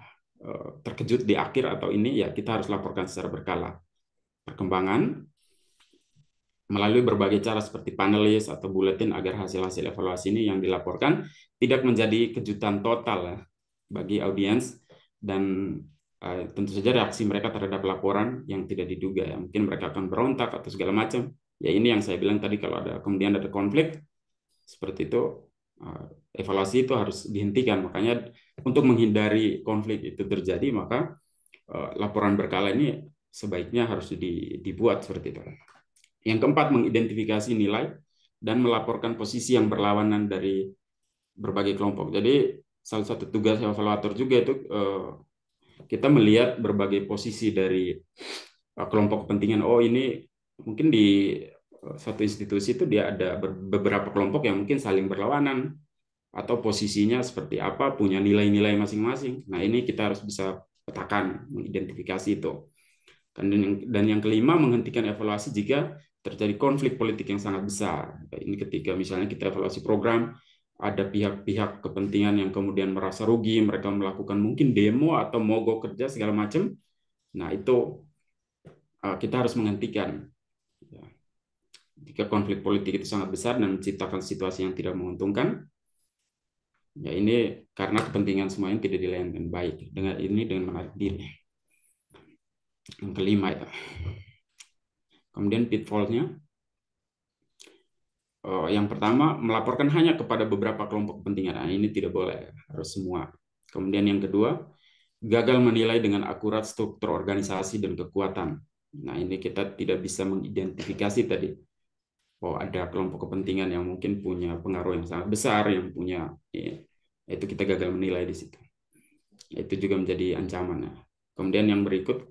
terkejut di akhir atau ini, ya kita harus laporkan secara berkala perkembangan melalui berbagai cara seperti panelis atau buletin agar hasil-hasil evaluasi ini yang dilaporkan tidak menjadi kejutan total ya, bagi audiens dan tentu saja reaksi mereka terhadap laporan yang tidak diduga ya, mungkin mereka akan berontak atau segala macam ya. Ini yang saya bilang tadi, kalau kemudian ada konflik seperti itu, evaluasi itu harus dihentikan. Makanya untuk menghindari konflik itu terjadi, maka laporan berkala ini sebaiknya harus dibuat seperti itu. Yang keempat, mengidentifikasi nilai dan melaporkan posisi yang berlawanan dari berbagai kelompok. Jadi salah satu tugas evaluator juga itu kita melihat berbagai posisi dari kelompok kepentingan. Oh, ini mungkin di satu institusi itu dia ada beberapa kelompok yang mungkin saling berlawanan atau posisinya seperti apa, punya nilai-nilai masing-masing. Nah, ini kita harus bisa petakan, mengidentifikasi itu. Dan yang kelima, menghentikan evaluasi jika terjadi konflik politik yang sangat besar. Ini ketika misalnya kita evaluasi program, ada pihak-pihak kepentingan yang kemudian merasa rugi, mereka melakukan mungkin demo atau mogok kerja segala macam. Nah, itu kita harus menghentikan. Jika konflik politik itu sangat besar dan menciptakan situasi yang tidak menguntungkan, ya ini karena kepentingan semuanya tidak dilayani dengan baik. Dengan menarik diri. Yang kelima itu. Kemudian pitfall-nya. Yang pertama, melaporkan hanya kepada beberapa kelompok kepentingan. Nah, ini tidak boleh, harus semua. Kemudian yang kedua, gagal menilai dengan akurat struktur organisasi dan kekuatan. Nah, ini kita tidak bisa mengidentifikasi tadi. Oh, ada kelompok kepentingan yang mungkin punya pengaruh yang sangat besar, yang punya, ya, itu kita gagal menilai di situ. Itu juga menjadi ancaman. Kemudian yang berikut,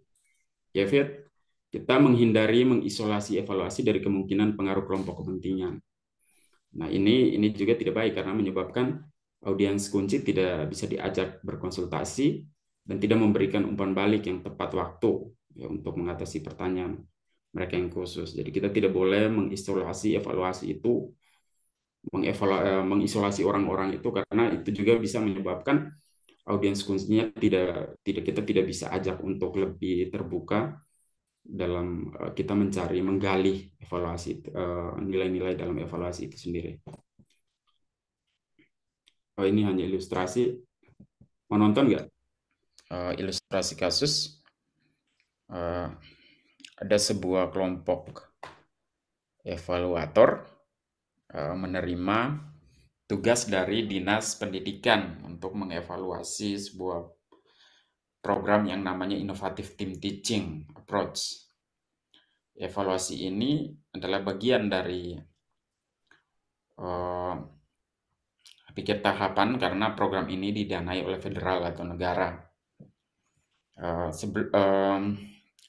Yevit, kita menghindari mengisolasi evaluasi dari kemungkinan pengaruh kelompok kepentingan. Nah, ini juga tidak baik karena menyebabkan audiens kunci tidak bisa diajak berkonsultasi dan tidak memberikan umpan balik yang tepat waktu ya, untuk mengatasi pertanyaan mereka yang khusus. Jadi kita tidak boleh mengisolasi evaluasi itu, mengisolasi orang-orang itu, karena itu juga bisa menyebabkan audiens kuncinya kita tidak bisa ajak untuk lebih terbuka dalam kita menggali evaluasi nilai-nilai dalam evaluasi itu sendiri. Oh, ini hanya ilustrasi. Mau nonton nggak? Ilustrasi kasus. Ada sebuah kelompok evaluator menerima tugas dari Dinas Pendidikan untuk mengevaluasi sebuah program yang namanya Innovative Team Teaching Approach. Evaluasi ini adalah bagian dari pikir tahapan karena program ini didanai oleh federal atau negara.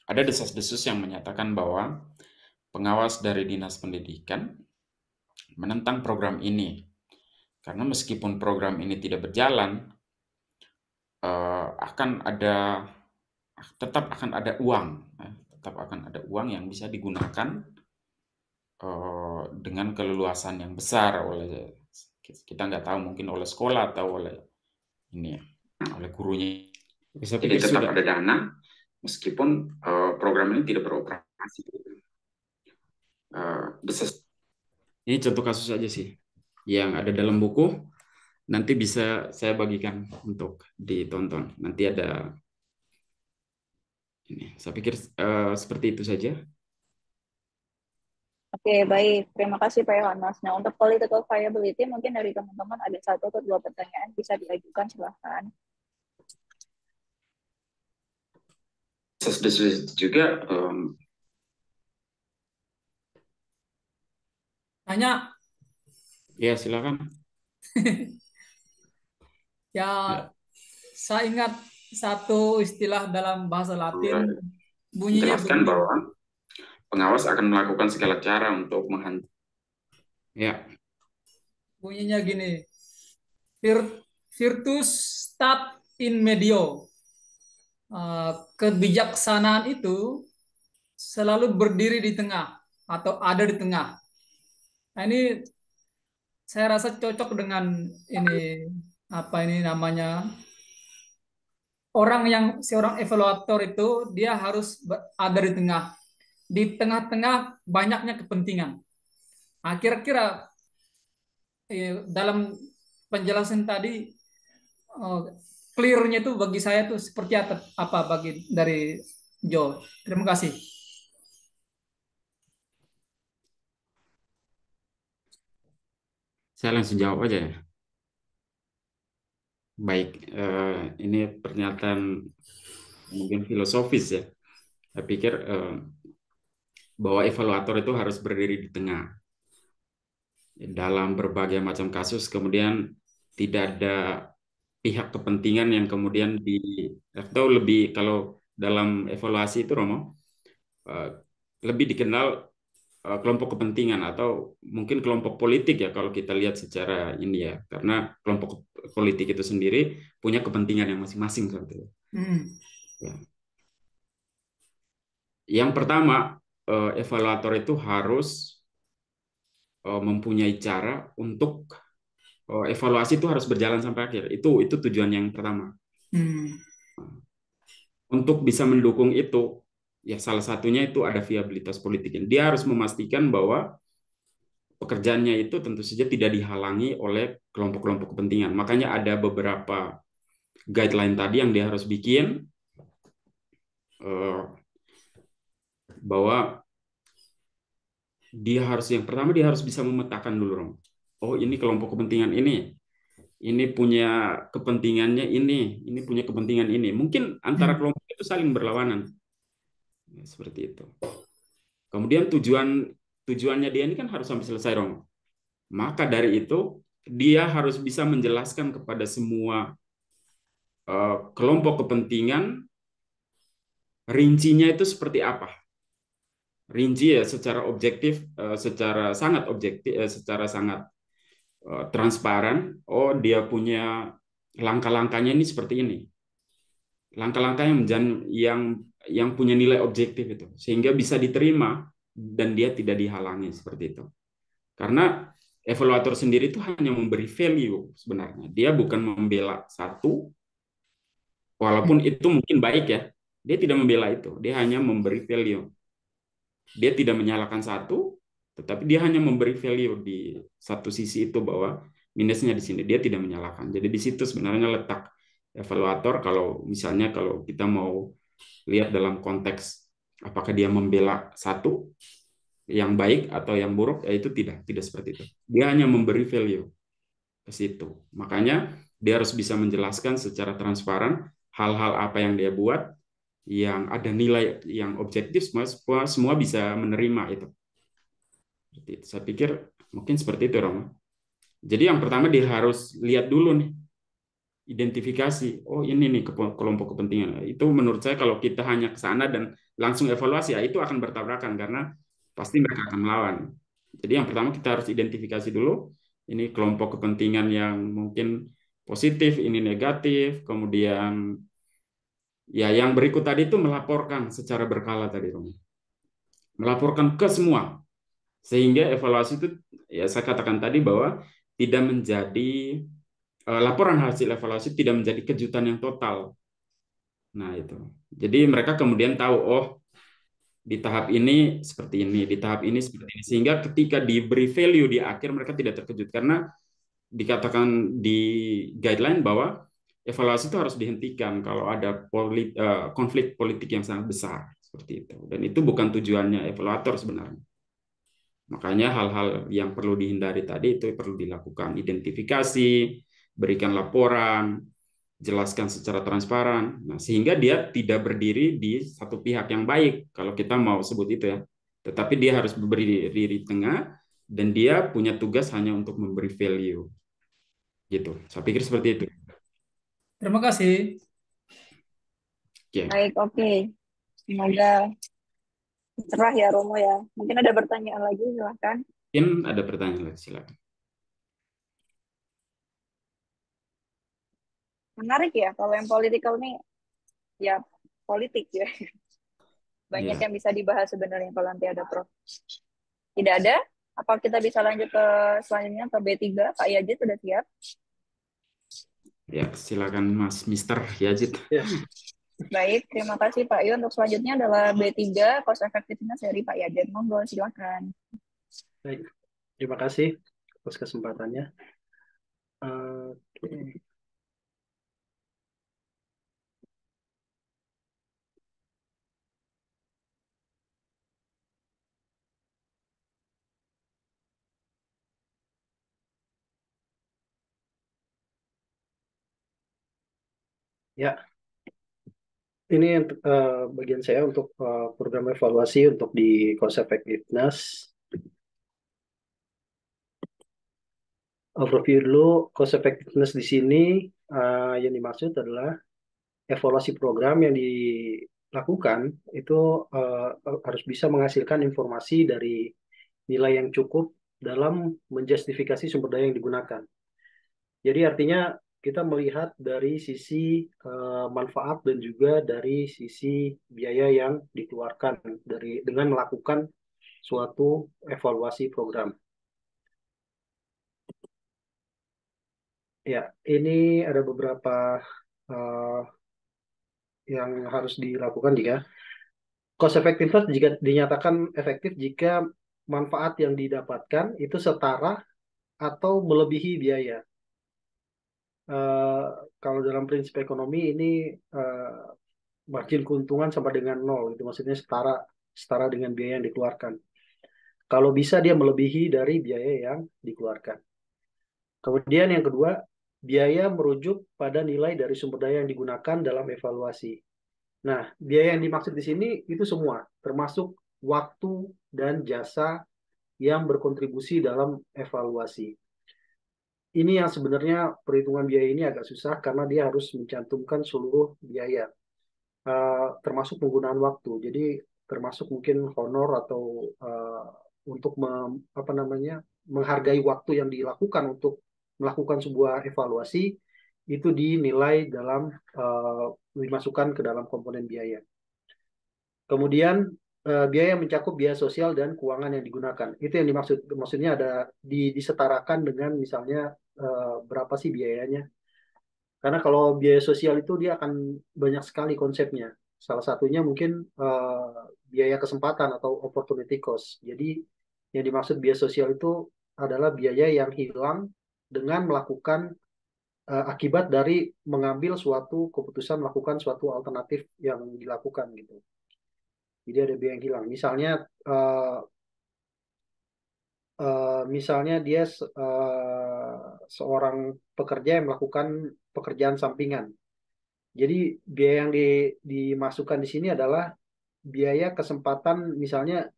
Ada desas-desus yang menyatakan bahwa pengawas dari Dinas Pendidikan menentang program ini karena meskipun program ini tidak berjalan, tetap akan ada uang yang bisa digunakan dengan keleluasan yang besar oleh, kita nggak tahu, mungkin oleh sekolah atau oleh oleh gurunya. Jadi tetap ada dana meskipun program ini tidak beroperasi. Ini contoh kasus aja sih yang ada dalam buku, nanti bisa saya bagikan untuk ditonton. Nanti ada ini. Saya pikir seperti itu saja. Oke, baik. Terima kasih Pak Yohanes. Nah, untuk political viability mungkin dari teman-teman ada 1 atau 2 pertanyaan bisa diajukan, silahkan. Juga Tanya. Ya, silakan. Ya, saya ingat satu istilah dalam bahasa Latin, bunyinya Jelaskan begini. bahwa pengawas akan melakukan segala cara untuk Ya. Bunyinya gini, virtus stat in medio. Kebijaksanaan itu selalu berdiri di tengah atau ada di tengah. Nah, ini saya rasa cocok dengan ini, apa ini namanya, seorang evaluator itu dia harus ada di tengah. Di tengah-tengah banyaknya kepentingan. Nah, kira-kira dalam penjelasan tadi clear-nya itu bagi saya itu seperti apa bagi dari Joe. Terima kasih. Saya langsung jawab aja ya. Baik, ini pernyataan mungkin filosofis ya. Saya pikir bahwa evaluator itu harus berdiri di tengah. Dalam berbagai macam kasus, kemudian tidak ada pihak kepentingan yang kemudian atau lebih, kalau dalam evaluasi itu Romo, lebih dikenal kelompok kepentingan atau mungkin kelompok politik ya kalau kita lihat secara ini ya, karena kelompok politik itu sendiri punya kepentingan yang masing-masing seperti itu. Ya. Yang pertama, evaluator itu harus mempunyai cara untuk evaluasi itu harus berjalan sampai akhir. Itu tujuan yang pertama. Untuk bisa mendukung itu, ya salah satunya itu ada viabilitas politiknya. Dia harus memastikan bahwa pekerjaannya itu tentu saja tidak dihalangi oleh kelompok-kelompok kepentingan. Makanya ada beberapa guideline tadi yang dia harus bikin, bahwa yang pertama dia harus bisa memetakan dulu, oh ini kelompok kepentingan ini punya kepentingannya ini punya kepentingan ini. Mungkin antara kelompok itu saling berlawanan. Ya, seperti itu. Kemudian tujuannya dia ini kan harus sampai selesai, Romo. Maka dari itu dia harus bisa menjelaskan kepada semua kelompok kepentingan rincinya itu seperti apa. Rinci ya secara objektif, secara sangat objektif, secara sangat transparan. Oh, dia punya langkah-langkahnya ini seperti ini. Langkah-langkah yang punya nilai objektif itu, sehingga bisa diterima dan dia tidak dihalangi seperti itu. Karena evaluator sendiri itu hanya memberi value sebenarnya. Dia bukan membela satu, walaupun itu mungkin baik ya. Dia tidak membela itu, dia hanya memberi value. Dia tidak menyalahkan satu, tetapi dia hanya memberi value di satu sisi itu, bahwa minusnya di sini. Dia tidak menyalahkan. Jadi di situ sebenarnya letak evaluator. Kalau misalnya kalau kita mau lihat dalam konteks apakah dia membela satu yang baik atau yang buruk, ya itu tidak seperti itu. Dia hanya memberi value. ke situ. Makanya dia harus bisa menjelaskan secara transparan hal-hal apa yang dia buat, yang ada nilai yang objektif, semua bisa menerima itu. Saya pikir mungkin seperti itu, Roma. Jadi yang pertama dia harus lihat dulu nih, identifikasi, oh ini nih kelompok kepentingan. Itu menurut saya kalau kita hanya ke sana dan langsung evaluasi, ya itu akan bertabrakan karena pasti mereka akan melawan. Jadi yang pertama kita harus identifikasi dulu, ini kelompok kepentingan yang mungkin positif, ini negatif, kemudian ya yang berikut tadi itu melaporkan secara berkala tadi, Romi. Melaporkan ke semua. Sehingga evaluasi itu, ya saya katakan tadi bahwa tidak menjadi laporan hasil evaluasi tidak menjadi kejutan yang total. Nah itu. Jadi mereka kemudian tahu, oh di tahap ini seperti ini, di tahap ini seperti ini. Sehingga ketika diberi value di akhir mereka tidak terkejut karena dikatakan di guideline bahwa evaluasi itu harus dihentikan kalau ada konflik politik yang sangat besar seperti itu. Dan itu bukan tujuannya evaluator sebenarnya. Makanya hal-hal yang perlu dihindari tadi itu perlu dilakukan identifikasi, berikan laporan, jelaskan secara transparan. Nah, sehingga dia tidak berdiri di satu pihak yang baik kalau kita mau sebut itu ya. Tetapi dia harus berdiri di tengah dan dia punya tugas hanya untuk memberi value. Gitu. Saya pikir seperti itu. Terima kasih. Oke. Baik, oke. Semoga cerah ya Romo ya. Mungkin ada pertanyaan lagi, silahkan. Mungkin ada pertanyaan lagi, silakan. Menarik ya, kalau yang politikal nih, ya politik ya. Banyak Ya. yang bisa dibahas sebenarnya kalau nanti ada Prof. Tidak ada? Apa kita bisa lanjut ke selanjutnya ke B3? Pak Yazid sudah siap? Ya, silakan Mas Mister Yazid. Ya. Baik, terima kasih Pak Yu. Untuk selanjutnya adalah B3, cost effectiveness dari Pak Yazid. Monggo, silakan. Baik, terima kasih atas kesempatannya. Oke. Ya, ini bagian saya untuk program evaluasi untuk di cost effectiveness. Overview dulu, cost effectiveness di sini yang dimaksud adalah evaluasi program yang dilakukan itu harus bisa menghasilkan informasi dari nilai yang cukup dalam menjustifikasi sumber daya yang digunakan. Jadi artinya kita melihat dari sisi manfaat dan juga dari sisi biaya yang dikeluarkan dengan melakukan suatu evaluasi program. Ya, ini ada beberapa yang harus dilakukan jika cost effectiveness jika dinyatakan efektif jika manfaat yang didapatkan itu setara atau melebihi biaya. Kalau dalam prinsip ekonomi ini margin keuntungan sama dengan nol, itu maksudnya setara dengan biaya yang dikeluarkan. Kalau bisa dia melebihi dari biaya yang dikeluarkan. Kemudian yang kedua, biaya merujuk pada nilai dari sumber daya yang digunakan dalam evaluasi. Nah, biaya yang dimaksud di sini itu semua, termasuk waktu dan jasa yang berkontribusi dalam evaluasi. Ini yang sebenarnya perhitungan biaya ini agak susah karena dia harus mencantumkan seluruh biaya, termasuk penggunaan waktu. Jadi termasuk mungkin honor atau untuk menghargai waktu yang dilakukan untuk melakukan sebuah evaluasi itu dinilai dalam dimasukkan ke dalam komponen biaya. Kemudian biaya yang mencakup biaya sosial dan keuangan yang digunakan. Itu yang maksudnya ada disetarakan dengan misalnya berapa sih biayanya. Karena kalau biaya sosial itu dia akan banyak sekali konsepnya. Salah satunya mungkin biaya kesempatan atau opportunity cost. Jadi yang dimaksud biaya sosial itu adalah biaya yang hilang dengan melakukan akibat dari mengambil suatu keputusan melakukan suatu alternatif yang dilakukan gitu. Jadi ada biaya yang hilang. Misalnya dia seorang pekerja yang melakukan pekerjaan sampingan. Jadi biaya yang dimasukkan di sini adalah biaya kesempatan, misalnya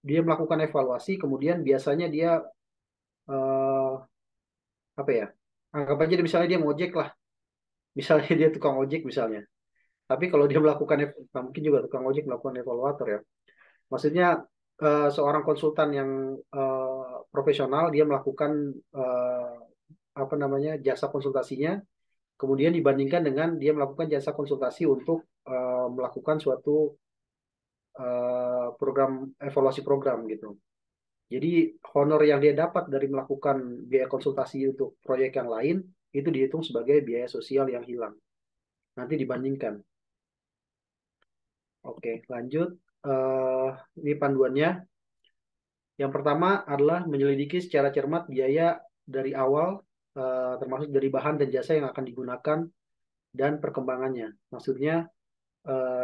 dia melakukan evaluasi, kemudian biasanya dia apa ya? Anggap aja misalnya dia ngojek lah, misalnya dia tukang ojek misalnya. Tapi kalau dia melakukan, mungkin juga tukang ojek melakukan evaluator ya. Maksudnya seorang konsultan yang profesional dia melakukan apa namanya jasa konsultasinya, kemudian dibandingkan dengan dia melakukan jasa konsultasi untuk melakukan suatu program evaluasi program gitu. Jadi honor yang dia dapat dari melakukan biaya konsultasi untuk proyek yang lain itu dihitung sebagai biaya sosial yang hilang. Nanti dibandingkan. Oke, lanjut. Ini panduannya. Yang pertama adalah menyelidiki secara cermat biaya dari awal, termasuk dari bahan dan jasa yang akan digunakan dan perkembangannya. Maksudnya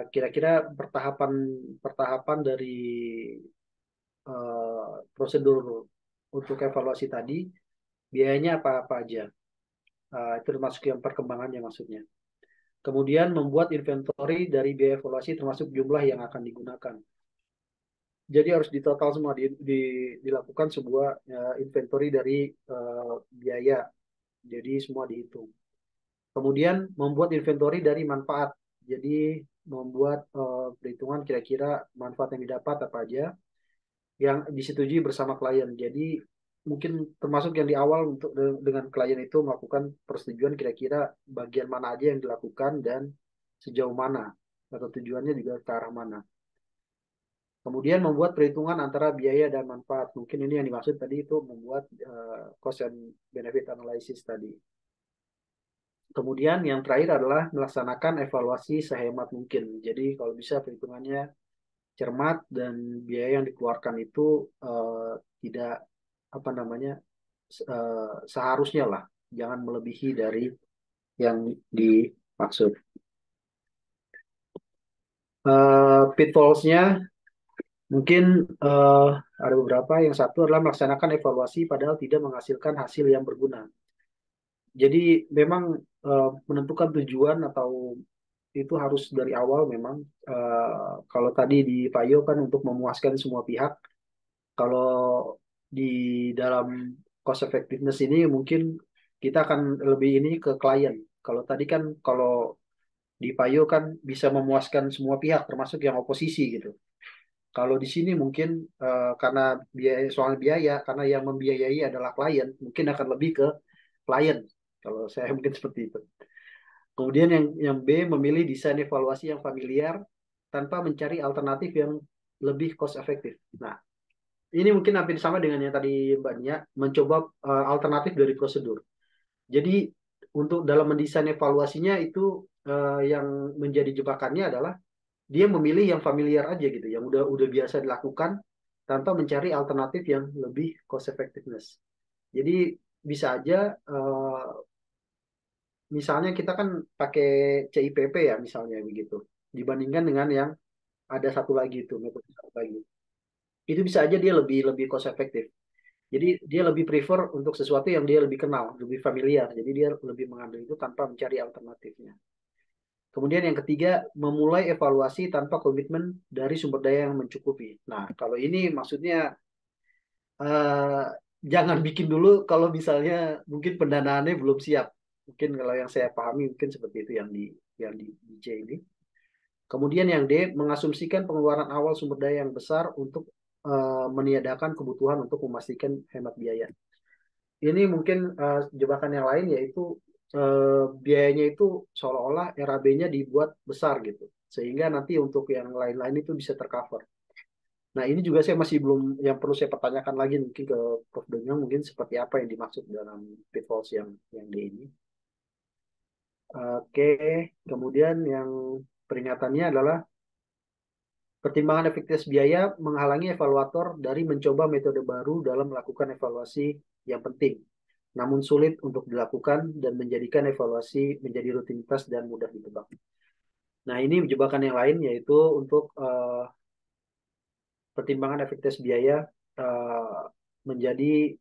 kira-kira pertahapan dari prosedur untuk evaluasi tadi, biayanya apa-apa aja. Itu termasuk yang perkembangannya maksudnya. Kemudian membuat inventory dari biaya evaluasi termasuk jumlah yang akan digunakan. Jadi harus ditotal semua, dilakukan sebuah inventory dari biaya. Jadi semua dihitung. Kemudian membuat inventory dari manfaat. Jadi membuat perhitungan kira-kira manfaat yang didapat apa aja yang disetujui bersama klien. Jadi mungkin termasuk yang di awal untuk dengan klien itu melakukan persetujuan kira-kira bagian mana aja yang dilakukan dan sejauh mana atau tujuannya juga ke arah mana. Kemudian membuat perhitungan antara biaya dan manfaat. Mungkin ini yang dimaksud tadi itu membuat cost and benefit analysis tadi. Kemudian yang terakhir adalah melaksanakan evaluasi sehemat mungkin. Jadi kalau bisa perhitungannya cermat dan biaya yang dikeluarkan itu tidak apa namanya seharusnya lah, jangan melebihi dari yang dimaksud. Pitfallsnya mungkin ada beberapa. Yang satu adalah melaksanakan evaluasi padahal tidak menghasilkan hasil yang berguna. Jadi memang menentukan tujuan atau itu harus dari awal memang. Kalau tadi di Payo kan untuk memuaskan semua pihak. Kalau di dalam cost effectiveness ini mungkin kita akan lebih ini ke klien. Kalau tadi kan kalau di Payo kan bisa memuaskan semua pihak termasuk yang oposisi gitu. Kalau di sini mungkin karena soal biaya, karena yang membiayai adalah klien, mungkin akan lebih ke klien. Kalau saya mungkin seperti itu. Kemudian yang B, memilih desain evaluasi yang familiar tanpa mencari alternatif yang lebih cost efektif. Nah, ini mungkin hampir sama dengan yang tadi Mbak Nia, mencoba alternatif dari prosedur. Jadi untuk dalam mendesain evaluasinya itu yang menjadi jebakannya adalah dia memilih yang familiar aja gitu, yang udah biasa dilakukan tanpa mencari alternatif yang lebih cost effectiveness. Jadi bisa aja misalnya kita kan pakai CIPP ya misalnya begitu, dibandingkan dengan yang ada satu lagi itu metode satu lagi. Itu bisa aja dia lebih cost efektif. Jadi dia lebih prefer untuk sesuatu yang dia lebih kenal, lebih familiar. Jadi dia lebih mengambil itu tanpa mencari alternatifnya. Kemudian yang ketiga, memulai evaluasi tanpa komitmen dari sumber daya yang mencukupi. Nah, kalau ini maksudnya jangan bikin dulu kalau misalnya mungkin pendanaannya belum siap. Mungkin kalau yang saya pahami mungkin seperti itu yang di C ini. Kemudian yang D, mengasumsikan pengeluaran awal sumber daya yang besar untuk meniadakan kebutuhan untuk memastikan hemat biaya. Ini mungkin jebakan yang lain yaitu biayanya itu seolah-olah RAB-nya dibuat besar gitu, sehingga nanti untuk yang lain-lain itu bisa tercover. Nah ini juga saya masih belum, yang perlu saya pertanyakan lagi mungkin ke Prof. Donyong, mungkin seperti apa yang dimaksud dalam pitfalls yang D ini. Oke, kemudian yang peringatannya adalah pertimbangan efektivitas biaya menghalangi evaluator dari mencoba metode baru dalam melakukan evaluasi yang penting, namun sulit untuk dilakukan dan menjadikan evaluasi menjadi rutinitas dan mudah ditebak. Nah ini jebakan yang lain yaitu untuk pertimbangan efektivitas biaya menjadi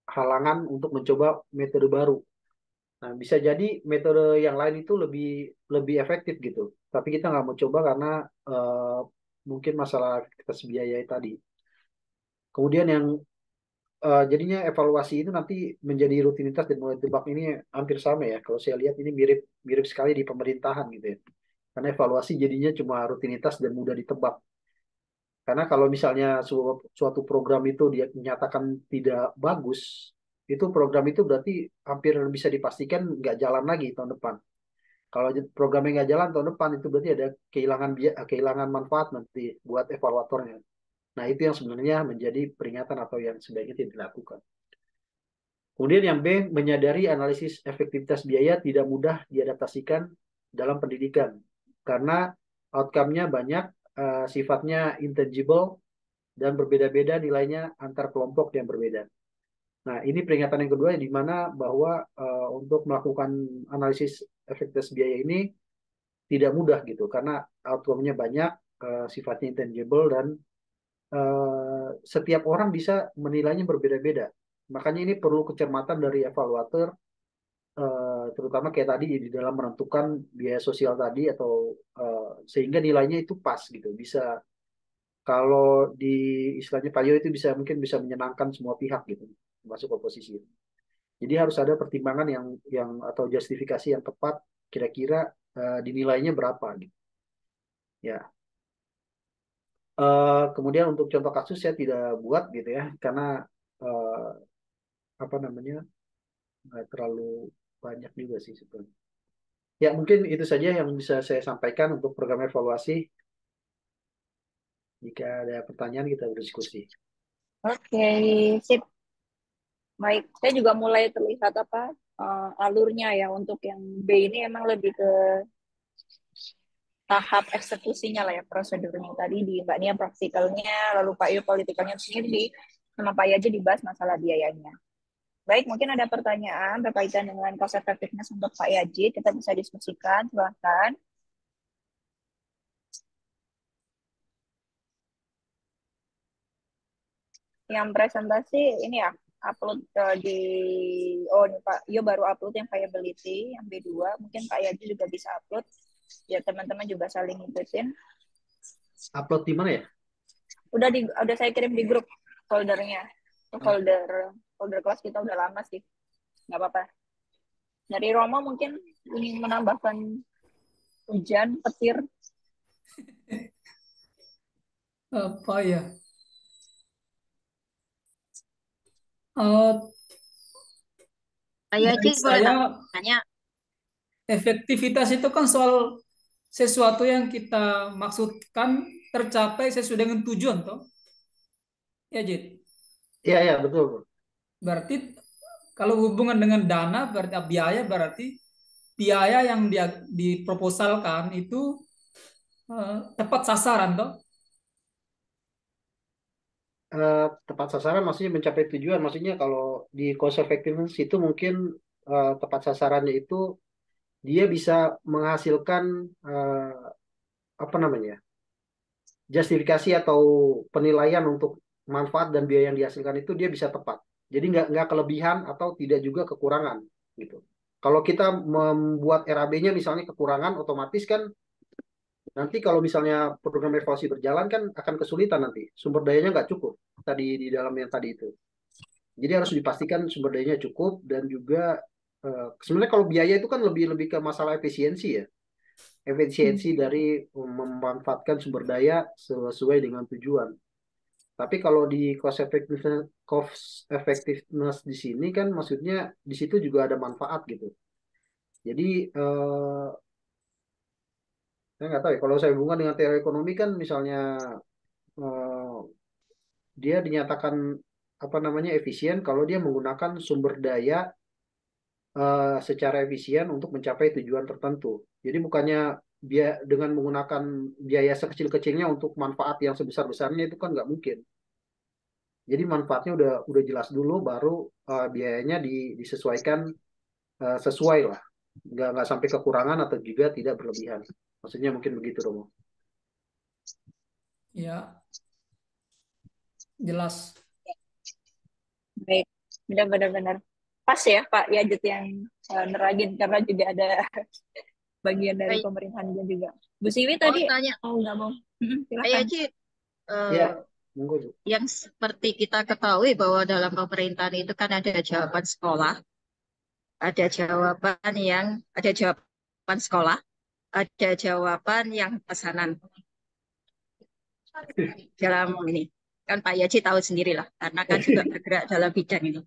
halangan untuk mencoba metode baru. Nah, bisa jadi metode yang lain itu lebih lebih efektif gitu. Tapi kita nggak mau coba karena mungkin masalah efektivitas biaya tadi. Kemudian yang jadinya evaluasi itu nanti menjadi rutinitas dan mulai tebak ini hampir sama ya. Kalau saya lihat ini mirip mirip sekali di pemerintahan gitu ya. Karena evaluasi jadinya cuma rutinitas dan mudah ditebak. Karena kalau misalnya suatu program itu dia menyatakan tidak bagus, itu program itu berarti hampir bisa dipastikan nggak jalan lagi tahun depan. Kalau programnya nggak jalan tahun depan itu berarti ada kehilangan manfaat nanti buat evaluatornya. Nah, itu yang sebenarnya menjadi peringatan atau yang sebaiknya tidak dilakukan. Kemudian yang B, menyadari analisis efektivitas biaya tidak mudah diadaptasikan dalam pendidikan. Karena outcome-nya banyak, sifatnya intangible, dan berbeda-beda nilainya antar kelompok yang berbeda. Nah, ini peringatan yang kedua di mana bahwa untuk melakukan analisis efektivitas biaya ini tidak mudah gitu, karena outcome-nya banyak, sifatnya intangible, dan setiap orang bisa menilainya berbeda-beda. Makanya ini perlu kecermatan dari evaluator, terutama kayak tadi di dalam menentukan biaya sosial tadi atau sehingga nilainya itu pas gitu. Bisa kalau di istilahnya Pak Yo itu bisa mungkin bisa menyenangkan semua pihak gitu, termasuk oposisi. Jadi harus ada pertimbangan yang atau justifikasi yang tepat kira-kira dinilainya berapa gitu. Ya. Kemudian untuk contoh kasus saya tidak buat gitu ya, karena apa namanya nggak terlalu banyak juga sih sebenarnya. Ya mungkin itu saja yang bisa saya sampaikan untuk program evaluasi. Jika ada pertanyaan kita berdiskusi. Oke, sip. Baik, saya juga mulai terlihat alurnya ya untuk yang B ini emang lebih ke tahap eksekusinya lah ya, prosedurnya tadi di Mbak Nia praktikalnya, lalu Pak Yu politikalnya sendiri, sama Pak Yaji dibahas masalah biayanya. Baik, mungkin ada pertanyaan berkaitan dengan cost effectiveness untuk Pak Yaji, kita bisa diskusikan, silahkan. Yang presentasi ini ya, upload di, ini Pak Yo baru upload yang viability, yang B2, mungkin Pak Yaji juga bisa upload, ya teman-teman juga saling ngikutin. Upload di mana ya? Udah saya kirim di grup foldernya. Folder kelas kita udah lama sih. Nggak apa-apa. Dari Romo mungkin ingin menambahkan hujan, petir. Apa ya? Dari Cik, boleh saya tanya? efektivitas itu kan soal sesuatu yang kita maksudkan tercapai sesuai dengan tujuan, toh? Ya, Jit. Iya, betul. Berarti kalau hubungan dengan dana berarti biaya yang dia diproposalkan itu tepat sasaran, toh? Tepat sasaran maksudnya mencapai tujuan. Maksudnya kalau di cost effectiveness itu mungkin tepat sasarannya itu dia bisa menghasilkan apa namanya justifikasi atau penilaian untuk manfaat dan biaya yang dihasilkan itu dia bisa tepat. Jadi nggak kelebihan atau tidak juga kekurangan gitu. Kalau kita membuat RAB-nya misalnya kekurangan, otomatis kan nanti kalau misalnya program evaluasi berjalan kan akan kesulitan nanti. Sumber dayanya nggak cukup tadi di dalam yang tadi itu. Jadi harus dipastikan sumber dayanya cukup dan juga sebenarnya kalau biaya itu kan lebih ke masalah efisiensi ya. Efisiensi dari memanfaatkan sumber daya sesuai dengan tujuan. Tapi kalau di cost effectiveness di sini kan maksudnya di situ juga ada manfaat gitu. Jadi saya nggak tahu ya, kalau saya hubungkan dengan teori ekonomi kan misalnya dia dinyatakan apa namanya efisien kalau dia menggunakan sumber daya secara efisien untuk mencapai tujuan tertentu. Jadi bukannya dengan menggunakan biaya sekecil-kecilnya untuk manfaat yang sebesar-besarnya itu kan nggak mungkin. Jadi manfaatnya udah jelas dulu, baru biayanya disesuaikan sesuai lah, nggak sampai kekurangan atau juga tidak berlebihan. Maksudnya mungkin begitu, Romo. Ya, jelas. Baik, benar-benar pas ya Pak Yajut yang neragin karena juga ada bagian dari Baik. pemerintahan juga. Bu Siwi Mau tadi tanya, nggak mau? Ayah Silakan. Cid, Ya, monggo Bu. yang seperti kita ketahui bahwa dalam pemerintahan itu kan ada jawaban sekolah, ada jawaban sekolah, ada jawaban yang pesanan dalam ini. Kan Pak Yaji tahu sendirilah, karena kan juga bergerak dalam bidang ini.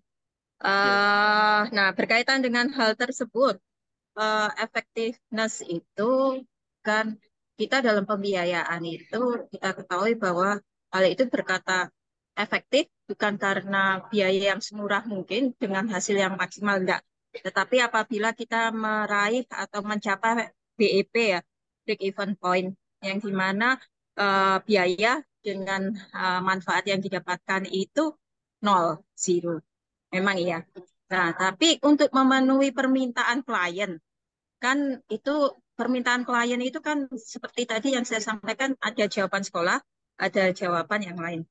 Nah, berkaitan dengan hal tersebut, effectiveness itu kan kita dalam pembiayaan itu kita ketahui bahwa hal itu berkata efektif bukan karena biaya yang semurah mungkin dengan hasil yang maksimal enggak. Tetapi apabila kita meraih atau mencapai BEP ya, break even point, yang dimana biaya dengan manfaat yang didapatkan itu nol, zero. Memang iya. Nah, tapi untuk memenuhi permintaan klien, kan itu permintaan klien itu kan seperti tadi yang saya sampaikan, ada jawaban sekolah, ada jawaban yang lain.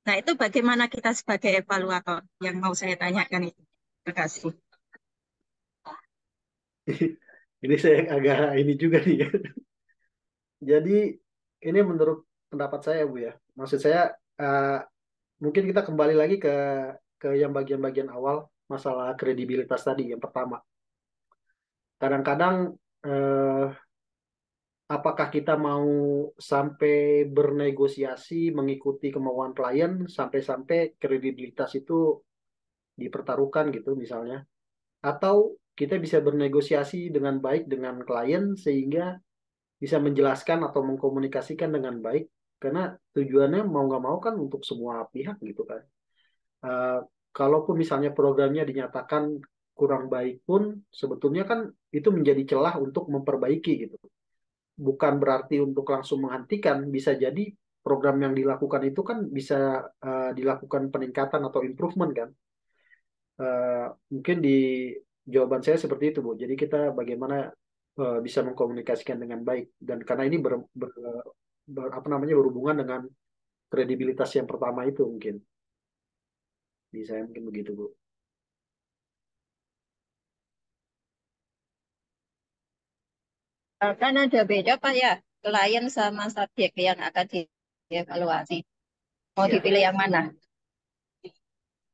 Nah, itu bagaimana kita sebagai evaluator yang mau saya tanyakan itu. Terima kasih. Ini saya agak ini juga nih ya. Jadi ini menurut pendapat saya Bu ya. Maksud saya mungkin kita kembali lagi ke yang bagian-bagian awal masalah kredibilitas tadi yang pertama. Kadang-kadang apakah kita mau sampai bernegosiasi mengikuti kemauan klien sampai-sampai kredibilitas itu dipertaruhkan gitu misalnya. Atau kita bisa bernegosiasi dengan baik dengan klien sehingga bisa menjelaskan atau mengkomunikasikan dengan baik karena tujuannya mau nggak mau kan untuk semua pihak gitu kan. Eh, Kalaupun misalnya programnya dinyatakan kurang baik pun sebetulnya kan itu menjadi celah untuk memperbaiki gitu. Bukan berarti untuk langsung menghentikan, bisa jadi program yang dilakukan itu kan bisa dilakukan peningkatan atau improvement kan. Mungkin di jawaban saya seperti itu Bu. Jadi kita bagaimana bisa mengkomunikasikan dengan baik dan karena ini apa namanya berhubungan dengan kredibilitas yang pertama itu mungkin. Di saya mungkin begitu Bu. Kan ada beda Pak ya, klien sama subjek yang akan dievaluasi. Mau Ya, dipilih yang mana?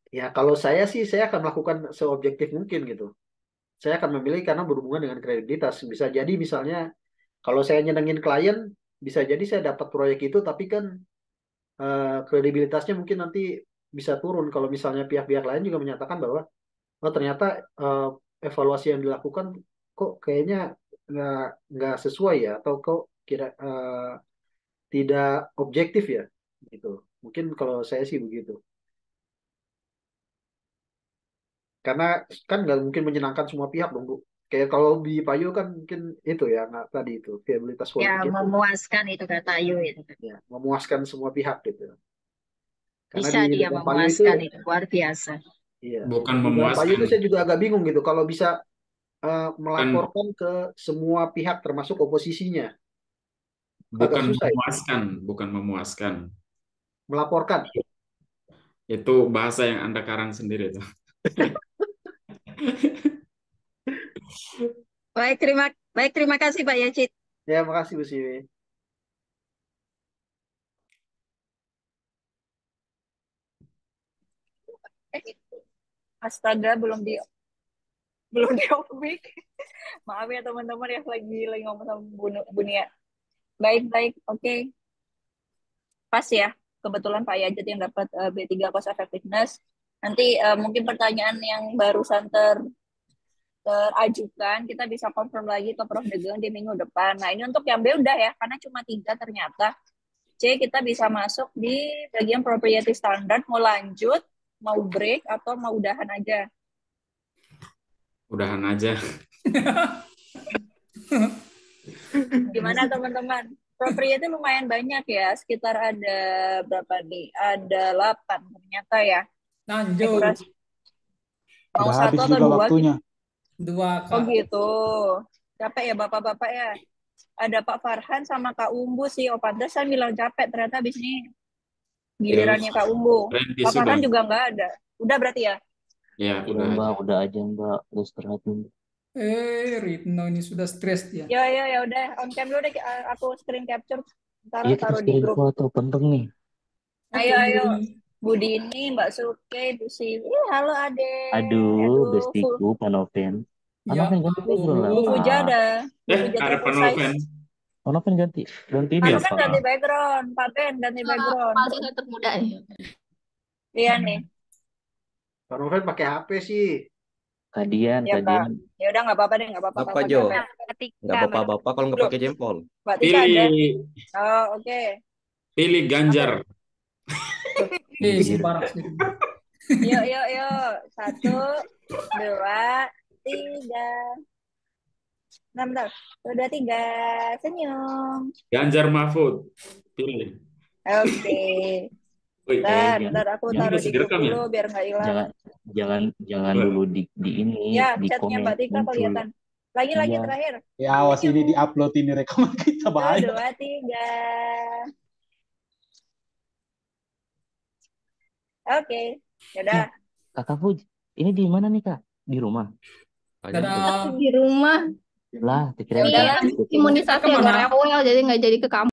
ya kalau saya sih saya akan melakukan seobjektif mungkin gitu. Saya akan memilih karena berhubungan dengan kredibilitas. Bisa jadi misalnya kalau saya nyenengin klien, bisa jadi saya dapat proyek itu, tapi kan kredibilitasnya mungkin nanti bisa turun kalau misalnya pihak-pihak lain juga menyatakan bahwa oh ternyata eh, evaluasi yang dilakukan kok kayaknya nggak nggak sesuai ya atau kok kira tidak objektif ya gitu. Mungkin kalau saya sih begitu. Karena kan nggak mungkin menyenangkan semua pihak dong Bu. Kayak kalau di Payo kan mungkin itu ya nggak tadi itu viabilitas Ya, politik itu memuaskan itu kata Ayu itu. ya memuaskan semua pihak gitu. Karena Bisa di dia dalam Payo itu memuaskan itu, luar biasa. iya Bukan di dalam Payo memuaskan, itu saya juga agak bingung gitu kalau bisa kan melaporkan ke semua pihak termasuk oposisinya agak bukan susah ya memuaskan, bukan memuaskan. melaporkan. Itu bahasa yang Anda karang sendiri itu. Baik, terima kasih Pak Yacit. Ya makasih Bu Siwi. Astaga, belum di off mic. Maaf ya teman-teman yang lagi ngomong sama Bu Nia. Baik, oke. Pas ya. Kebetulan Pak Yajat yang dapat B3 Cost Effectiveness. Nanti mungkin pertanyaan yang barusan terajukan, kita bisa confirm lagi ke Prof. Degeng di minggu depan. Nah, ini untuk yang B udah ya, karena cuma 3 ternyata. C, kita bisa masuk di bagian propriety standard, mau lanjut, mau break, atau mau udahan aja. Udahan aja. Gimana teman-teman? Propriety lumayan banyak ya, sekitar ada berapa nih? Ada 8 ternyata ya. Lanjut. Mau Udah 1 habis atau juga 2? waktunya. 2 Oh Kak. gitu. Capek ya bapak-bapak ya. Ada Pak Farhan sama Kak Umbu sih. Oh pantesan bilang capek. Ternyata abis ini Ya, gilirannya Kak Umbu. Randy Pak Farhan sudah. juga nggak ada. Udah berarti ya? Ya, Iya udah aja. Mbak, udah aja Mbak, udah istirahat dulu. Ritno ini sudah stres dia. Ya udah on cam dulu deh, aku screen capture ntar Iya kita taruh di screen grup. foto, penting nih. Ayo Budi ini, Mbak Suke, Bu Siwi, halo Ade. Aduh, bestiku, Panoven. Ya Panoven ganti background lah. Bu Fujada, Bu ada Fujada Panoven. Size. Panoven ganti ini Panoven apa? ganti background, Pak Ben ganti background. Masih saya termuda nih. Iya nih. Pak Novel pakai HP sih. Kadian. Ya udah nggak apa-apa deh, nggak apa-apa. Apa Jo? Nggak apa-apa kalau nggak pakai jempol. Mbak Tika ada. Pilih, Oh oke. pilih Ganjar. sembarang. Yuk. 1, 2, 3. Nah, bentar. 1, 2, 3. Senyum. Ganjar Mahfud. Pilih. Oke. Wih, Bentar, aku ini taruh masih di grup direkam ya? dulu biar nggak hilang. Jangan dulu di ini Ya, di chatnya komen Mbak Tika muncul. kelihatan. Lagi Iya. terakhir. Ya awas ini di-upload ini rekaman kita 1, bahaya. 2, 3. Oke. Yaudah. Kakak Fuj, ini di mana nih Kak? Di rumah? Dadah. Di rumah. Lah, Ya pikiran udahlah. Kak. Imunisasi agak rewel jadi nggak jadi ke kampus.